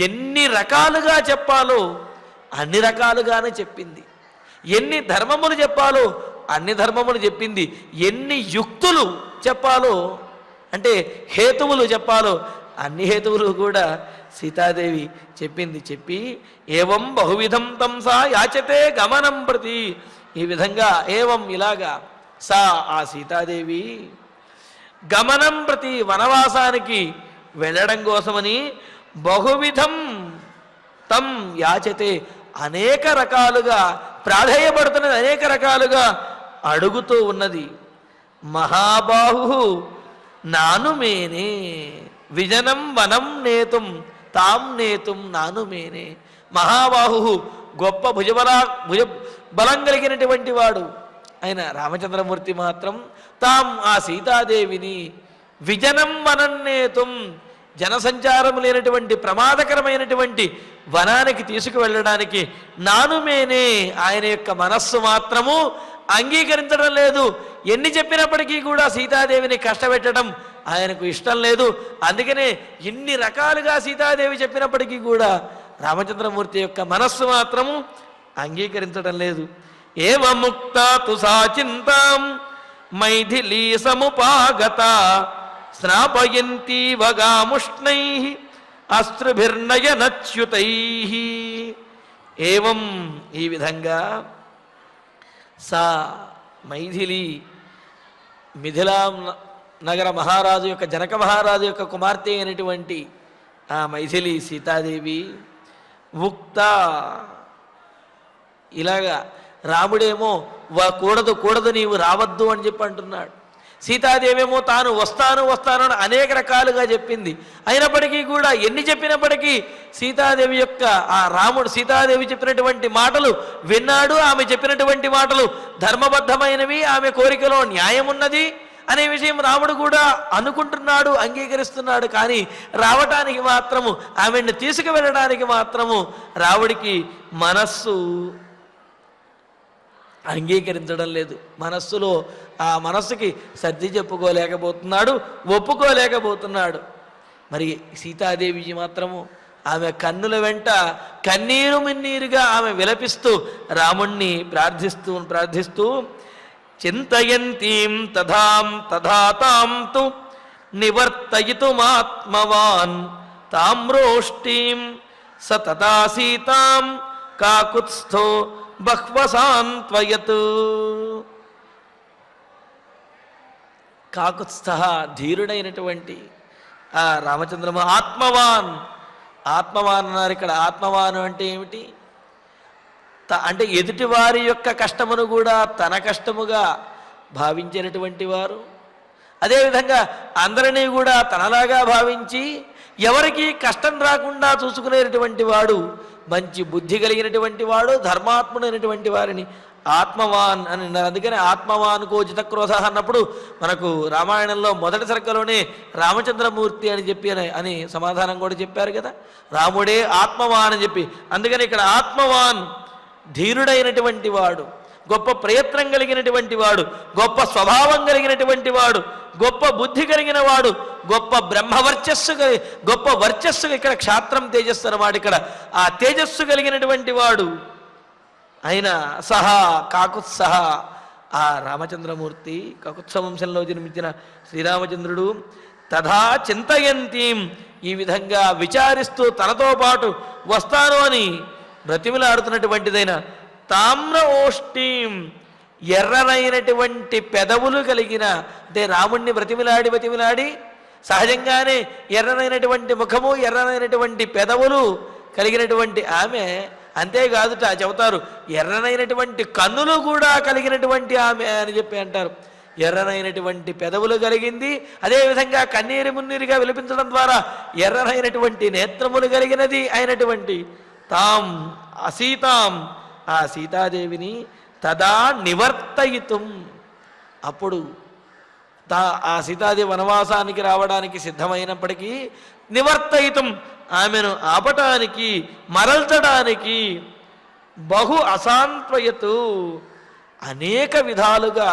ఎన్ని రకాలుగా చెప్పాలో అన్ని రకాలుగానే చెప్పింది. ఎన్ని ధర్మములు చెప్పాలో అన్ని ధర్మములు చెప్పింది. ఎన్ని యుక్తులు చెప్పాలో అంటే హేతువులు చెప్పాలో అన్ని హేతువులు కూడా సీతాదేవి చెప్పింది. చెప్పి ఏవం బహువిధం తంసా యాచతే గమనం ప్రతి, ఈ విధంగా ఏవం ఇలాగా సా ఆ సీతాదేవి గమనం ప్రతి వనవాసానికి వెళ్ళడం కోసమని బహువిధం తం యాచతే అనేక రకాలుగా ప్రాధేయపడుతున్నది, అనేక రకాలుగా అడుగుతూ ఉన్నది. మహాబాహు నానుమేనే విజనం వనం నేతుం తాం నేతుం నానుమేనే. మహాబాహు గొప్ప భుజ బలం కలిగినటువంటి వాడు ఆయన రామచంద్రమూర్తి మాత్రం తాం ఆ సీతాదేవిని విజనం వనం నేతుం జనసంచారం లేనటువంటి ప్రమాదకరమైనటువంటి వనానికి తీసుకువెళ్ళడానికి నానుమేనే ఆయన యొక్క మనస్సు మాత్రము అంగీకరించడం లేదు. ఎన్ని చెప్పినప్పటికీ కూడా సీతాదేవిని కష్టపెట్టడం ఆయనకు ఇష్టం లేదు. అందుకనే ఇన్ని రకాలుగా సీతాదేవి చెప్పినప్పటికీ కూడా రామచంద్రమూర్తి యొక్క మనస్సు మాత్రము అంగీకరించడం లేదు. ఏవముక్త తుసా చింతాం మైథిలీ సముపాగత స్నాపయంతి వగాముష్ణై అస్త్రుభిర్నయనచ్యుతై. ఏవం ఈ విధంగా సా మైథిలి మిథిలా నగర మహారాజు యొక్క జనక మహారాజు యొక్క కుమార్తె అయినటువంటి ఆ మైథిలి సీతాదేవి ఉక్త ఇలాగా రాముడేమో కూడదు నీవు రావద్దు అని చెప్పి అంటున్నాడు. సీతాదేవేమో తాను వస్తాను అని అనేక రకాలుగా చెప్పింది. అయినప్పటికీ కూడా ఎన్ని చెప్పినప్పటికీ సీతాదేవి యొక్క సీతాదేవి చెప్పినటువంటి మాటలు విన్నాడు. ఆమె చెప్పినటువంటి మాటలు ధర్మబద్ధమైనవి, ఆమె కోరికలో న్యాయం ఉన్నది అనే విషయం రాముడు కూడా అనుకుంటున్నాడు, అంగీకరిస్తున్నాడు. కానీ రావటానికి మాత్రము ఆమెను తీసుకువెళ్ళడానికి మాత్రము రాముడికి మనస్సు అంగీకరించడం లేదు. మనస్సులో ఆ మనస్సుకి సర్ది చెప్పుకోలేకపోతున్నాడు, ఒప్పుకోలేకపోతున్నాడు. మరి సీతాదేవి మాత్రము ఆమె కన్నుల వెంట కన్నీరు మిన్నీరుగా ఆమె విలపిస్తూ రాముణ్ణి ప్రార్థిస్తూ చింతయంతీం తథాతాం తు నివర్తయితుమాత్మవాన్ తామ్రోష్టీం స తథా సీతాం కాకుత్స్థో బహ్వసాన్త్వయత్. కాకుత్స్థ ధీరుడైనటువంటి ఆ రామచంద్రమ ఆత్మవాన్ అన్నారు. ఇక్కడ ఆత్మవాను అంటే ఏమిటి? అంటే ఎదుటివారి యొక్క కష్టమును కూడా తన కష్టముగా భావించినటువంటి వారు, అదేవిధంగా అందరినీ కూడా తనలాగా భావించి ఎవరికి కష్టం రాకుండా చూసుకునేటటువంటి వాడు, మంచి బుద్ధి కలిగినటువంటి వాడు, ధర్మాత్ముడైనటువంటి వారిని ఆత్మవాన్ అని అన్నారు. అందుకని ఆత్మవాన్ కోజిత క్రోధ అన్నప్పుడు మనకు రామాయణంలో మొదటి సర్గలోనే రామచంద్రమూర్తి అని చెప్పి అని సమాధానం కూడా చెప్పారు కదా, రాముడే ఆత్మవాన్ అని చెప్పి. అందుకని ఇక్కడ ఆత్మవాన్ ధీరుడైనటువంటి వాడు, గొప్ప ప్రయత్నం కలిగినటువంటి వాడు, గొప్ప స్వభావం కలిగినటువంటి వాడు, గొప్ప బుద్ధి కలిగిన వాడు, గొప్ప గొప్ప వర్చస్సు ఇక్కడ క్షాత్రం తేజస్సు అన్నమాట. ఇక్కడ ఆ తేజస్సు కలిగినటువంటి వాడు అయిన సహా కాకుత్సహ ఆ రామచంద్రమూర్తి, కాకుత్స వంశంలో జన్మించిన శ్రీరామచంద్రుడు తథా చింతయంతీం ఈ విధంగా విచారిస్తూ తనతో పాటు వస్తాను అని బ్రతిమిలాడుతున్నటువంటిదైన తామ్ర ఓష్ఠీం ఎర్రనైనటువంటి పెదవులు కలిగిన, అంటే రాముణ్ణి బ్రతిమిలాడి సహజంగానే ఎర్రనైనటువంటి ముఖము, ఎర్రనైనటువంటి పెదవులు కలిగినటువంటి ఆమె, అంతేకాదుట చెబుతారు ఎర్రనైనటువంటి కన్నులు కూడా కలిగినటువంటి ఆమె అని చెప్పి అంటారు. ఎర్రనైనటువంటి పెదవులు కలిగింది, అదేవిధంగా కన్నీరు మున్నీరుగా విలపించడం ద్వారా ఎర్రనైనటువంటి నేత్రములు కలిగినది అయినటువంటి తాం అసీతాం ఆ సీతాదేవిని తదా నివర్తయితుం అప్పుడు ఆ సీతాదేవి వనవాసానికి రావడానికి సిద్ధమైనప్పటికీ నివర్తయితం ఆమెను ఆపటానికి మరల్చడానికి బహు అసాంత్వయతు అనేక విధాలుగా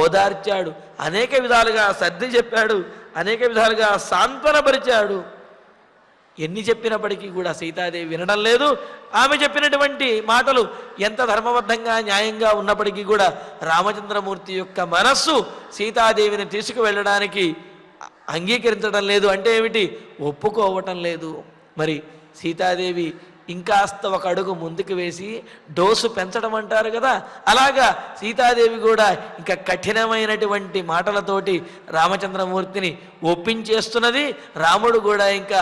ఓదార్చాడు, అనేక విధాలుగా సర్ది చెప్పాడు, అనేక విధాలుగా సాంత్వనపరిచాడు. ఎన్ని చెప్పినప్పటికీ కూడా సీతాదేవి వినడం లేదు. ఆమె చెప్పినటువంటి మాటలు ఎంత ధర్మబద్ధంగా న్యాయంగా ఉన్నప్పటికీ కూడా రామచంద్రమూర్తి యొక్క మనస్సు సీతాదేవిని తీసుకువెళ్ళడానికి అంగీకరించడం లేదు. అంటే ఏమిటి? ఒప్పుకోవటం లేదు. మరి సీతాదేవి ఇంకాస్త ఒక అడుగు ముందుకు వేసి డోసు పెంచడం అంటారు కదా, అలాగా సీతాదేవి కూడా ఇంకా కఠినమైనటువంటి మాటలతోటి రామచంద్రమూర్తిని ఒప్పించేస్తున్నది. రాముడు కూడా ఇంకా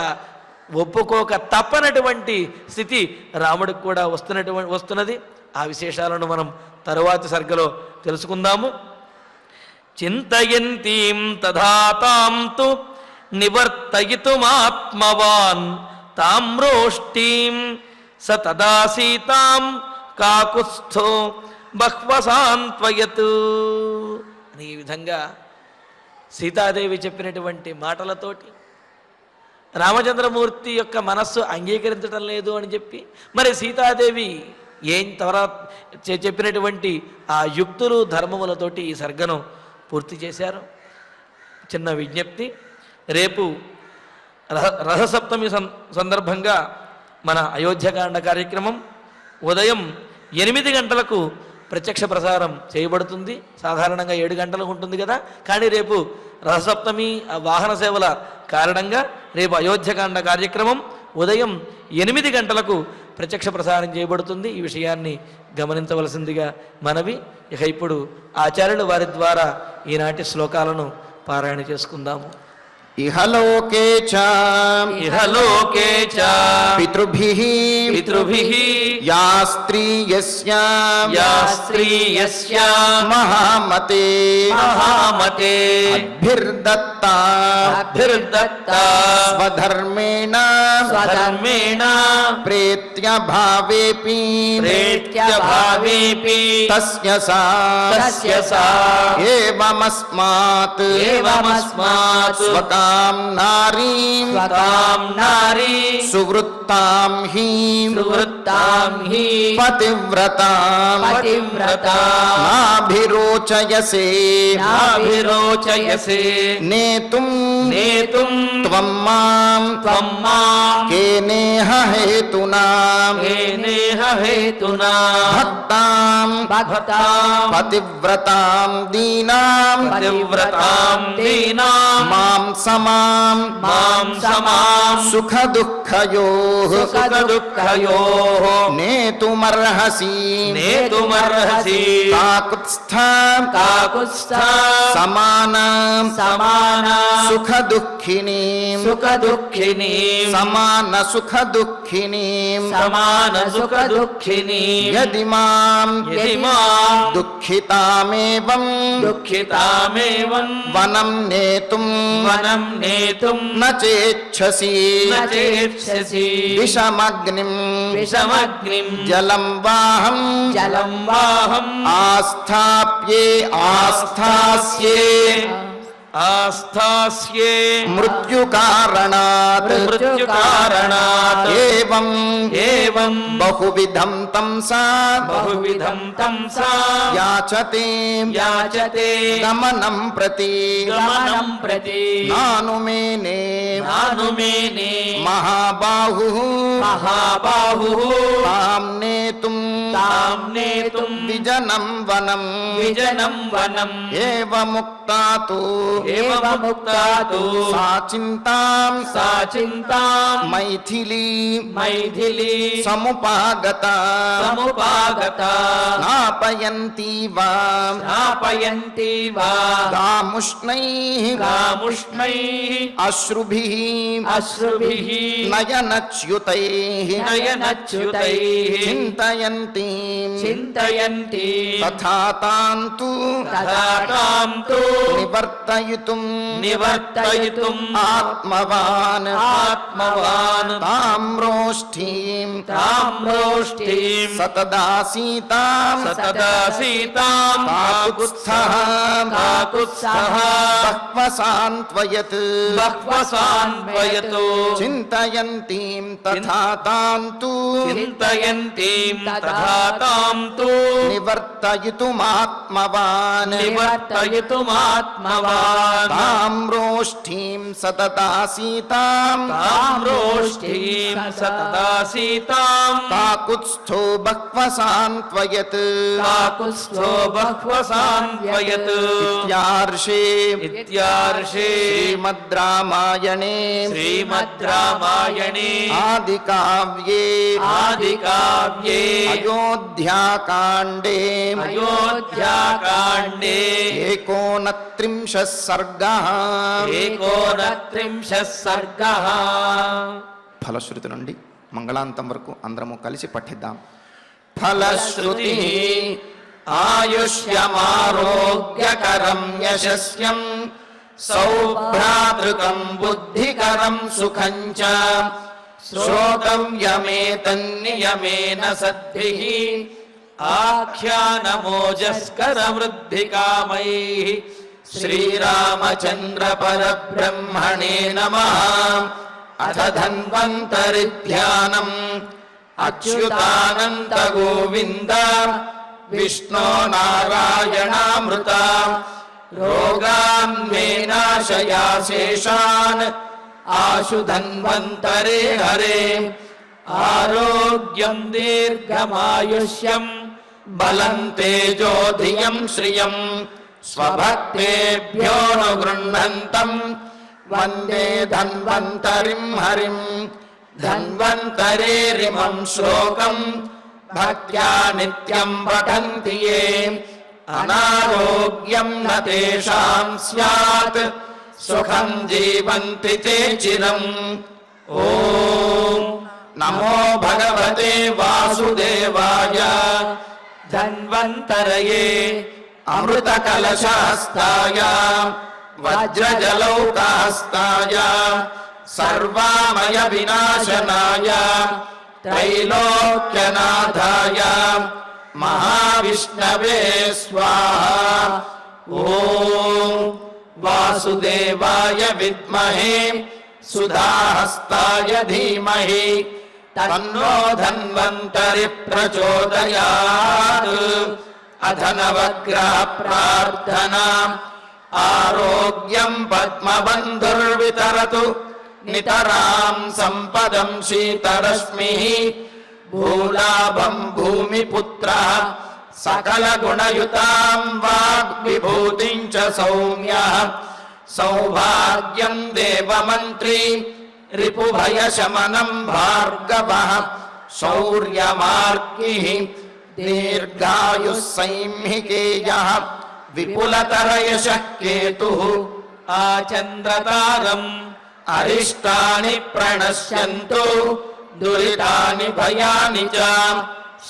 ఒప్పుకోక తప్పనటువంటి స్థితి రాముడికి కూడా వస్తున్నది. ఆ విశేషాలను మనం తరువాతి సర్గలో తెలుసుకుందాము. చింతయంతీం తథా తాం తు నివర్తయితుమాత్మవాన్ తామ్రోష్టీం స తదా సీతాం కాకుస్థో బహ్వసాంత్వయత్ అని ఈ విధంగా సీతాదేవి చెప్పినటువంటి మాటలతోటి రామచంద్రమూర్తి యొక్క మనస్సు అంగీకరించడం లేదు అని చెప్పి మరి సీతాదేవి ఏం తర్వాత చెప్పినటువంటి ఆ యుక్తులు ధర్మములతోటి ఈ సర్గను పూర్తి చేశారు. చిన్న విజ్ఞప్తి, రేపు రథసప్తమి సందర్భంగా మన అయోధ్యకాండ కార్యక్రమం ఉదయం 8 గంటలకు ప్రత్యక్ష ప్రసారం చేయబడుతుంది. సాధారణంగా 7 గంటలకు ఉంటుంది కదా, కానీ రేపు రథసప్తమి వాహన సేవల కారణంగా రేపు అయోధ్యకాండ కార్యక్రమం ఉదయం 8 గంటలకు ప్రత్యక్ష ప్రసారం చేయబడుతుంది. ఈ విషయాన్ని గమనించవలసిందిగా మనవి. ఇక ఇప్పుడు ఆచార్యులు వారి ద్వారా ఈనాటి శ్లోకాలను పారాయణ చేసుకుందాము. ఇహలోకే చ పితృభిః యా స్త్రీ యస్య మహామతే అభిర్దత్తా స్వధర్మేణ ప్రేత్య భావేపి తస్య సా ఏవమస్మాత్ స్వతాం నారీం సువృత్తాం హి పతివ్రతాం నాభిరోచయసే నేతుం త్వం మాం కేనేహ హేతునా భక్తాం పతివ్రతాం దీనాం మాం సమాం సుఖ దుఃఖయోః నేతుమర్హసి కాకుత్స్థ సమాన సుఖ దుఃఖినీం సమాన సుఖ దుఃఖినీం యది మాం దుఃఖితామేవం వనం నేతుం న చేచ్ఛసి విషమగ్నిం జలం వాహం ఆస్థాస్యే మృత్యుకారణాత్ ఏవం బహువిధం తం సా యాచతే గమనం ప్రతి నానుమేనే మహాబాహుః తాం నేతుం విజనం వనం ఏవముక్తాతు సా చింతాం మైథిలీ సముపాగత నాపయంతి వా గాముష్ణైః అశ్రుభిః నయనచ్యుతైః చింతయంతి చింతయంతి తథా తాం తు తథాం తు నివర్తయితుం ఆత్మవాన్ తామ్రోష్ఠీం సతదాసీతాం కాకుత్స్థః బహ్వసాన్త్వయత్ చింతయంతీం తథా తాం తు నివర్తయితుమాత్మవాన్ తామ్రోష్ఠీం సతదాసీతాం కాకుత్స్థో బహ్వసాన్త్వయత్ ఇత్యార్షే శ్రీమద్ రామాయణే ఆదికావ్యే అయోధ్యాకాండే ఏకోనత్రింశః సర్గః ఫలశ్రుతి నుండి మంగళాంతం వరకు అందరము కలిసి పఠిద్దాం. ఫలశ్రుతి ఆయుష్యమారోగ్యకరం యశస్యం సౌభ్రాతృకం బుద్ధికరం సుఖం చ శ్రోతవ్యమేతన్నియమేన సద్భిః ఆఖ్యానమోజస్కరవృద్ధికామైః శ్రీరామచంద్ర పరబ్రహ్మణే నమః. అథ ధన్వంతరి ధ్యానం అచ్యుతానంత గోవింద విష్ణో నారాయణామృత రోగాన్ మే నాశయాశేషాన్ ఆశు ధన్వంతరే హరే. ఆరోగ్యం దీర్ఘమాయుష్యం బలం తేజోధియం శ్రియం స్వభక్తేభ్యోనుగృహ్ణంతం వందే ధన్వంతరిం హరిం. ధన్వంతరేరిమం శ్లోకం భక్త్యా నిత్యం పఠంతి యే అనారోగ్యం న తేషాం స్యాత్ సుఖం జీవంతి తే చిరం. ఓం నమో భగవతే వాసుదేవాయ. ధన్వంతరయే అమృత కలశహస్తాయ వజ్రజలౌకాస్తాయ సర్వామయ వినాశనాయ త్రైలోక్యనాథాయ మహావిష్ణవే స్వాహా. ఓం వాసుదేవాయ విద్మహే సుధాహస్తాయ ధీమహి తన్నో ధన్వంతరి ప్రచోదయాత్. అథ నవగ్రహ ప్రార్థనా. ఆరోగ్యం పద్మబంధుర్వితరతు నితరాం సంపదం శీతరశ్మిః భూలాభం భూమిపుత్రః సకల గుణయుతాం వాగ్విభూతిం చ సౌమ్యః సౌభాగ్యం దేవమంత్రీ రిపుభయశమనం భార్గవః శౌర్యమార్గిః దీర్ఘాయుః సైంహికేయః విపులతరయశః కేతుః ఆచంద్రతారం అరిష్టాని ప్రణశ్యంతు దురితాని భయాని చ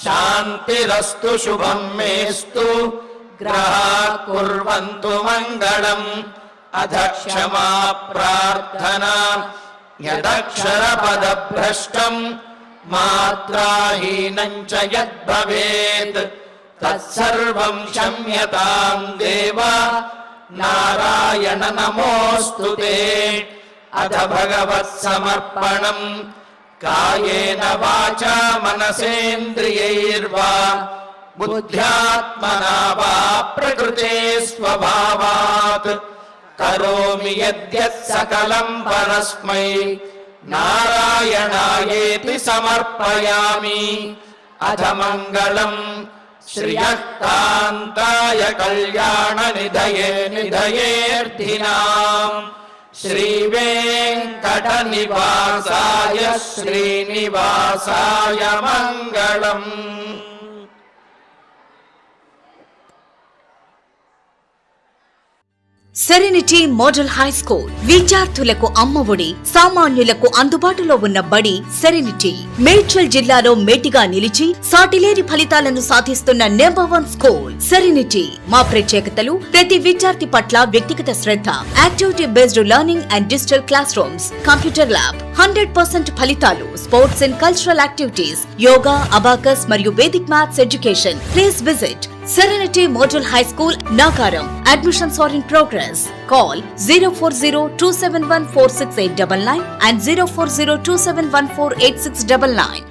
శాంతిరస్తు శుభం మేస్తు గ్రహాః కుర్వంతు మంగళం. అథ క్షమా ప్రార్థనా. యదక్షరపదభ్రష్టం మాత్రాహీనం చ యద్భవేత్ తత్సర్వం క్షమ్యతాం దేవ నారాయణ నమోऽస్తు తే. అథ భగవత్సమర్పణం. కాయేన వాచా మనసేంద్రియైర్వా బుద్ధ్యాత్మనా వా ప్రకృతే స్వభావాత్ కరోమి యద్యత్ సకలం పరస్మై నారాయణాయేతి సమర్పయామి. అథ మంగళం శ్రియః కాంతాయ కళ్యాణ నిధయేర్థినాం శ్రీవేంకటనివాసాయ శ్రీనివాసాయ మంగళం. సెరెనిటీ మోడల్ హై స్కూల్ విద్యార్థులకు అమ్మఒడి, సామాన్యులకు అందుబాటులో ఉన్న బడి సెరెనిటీ. మేడ్చల్ జిల్లాలో మేటిగా నిలిచి సాటిలేని ఫలితాలను సాధిస్తున్న #1 స్కూల్ సెరెనిటీ. మా ప్రత్యేకతలు ప్రతి విద్యార్థి పట్ల వ్యక్తిగత శ్రద్ధ, activity based learning and digital classrooms, computer lab, 100% ఫలితాలు, sports and cultural activities, yoga, abacus మరియు Vedic maths education. Please visit Serenity Model High School, Nagaram. Admissions are in progress. Call 040-271-46899 and 040-271-48699.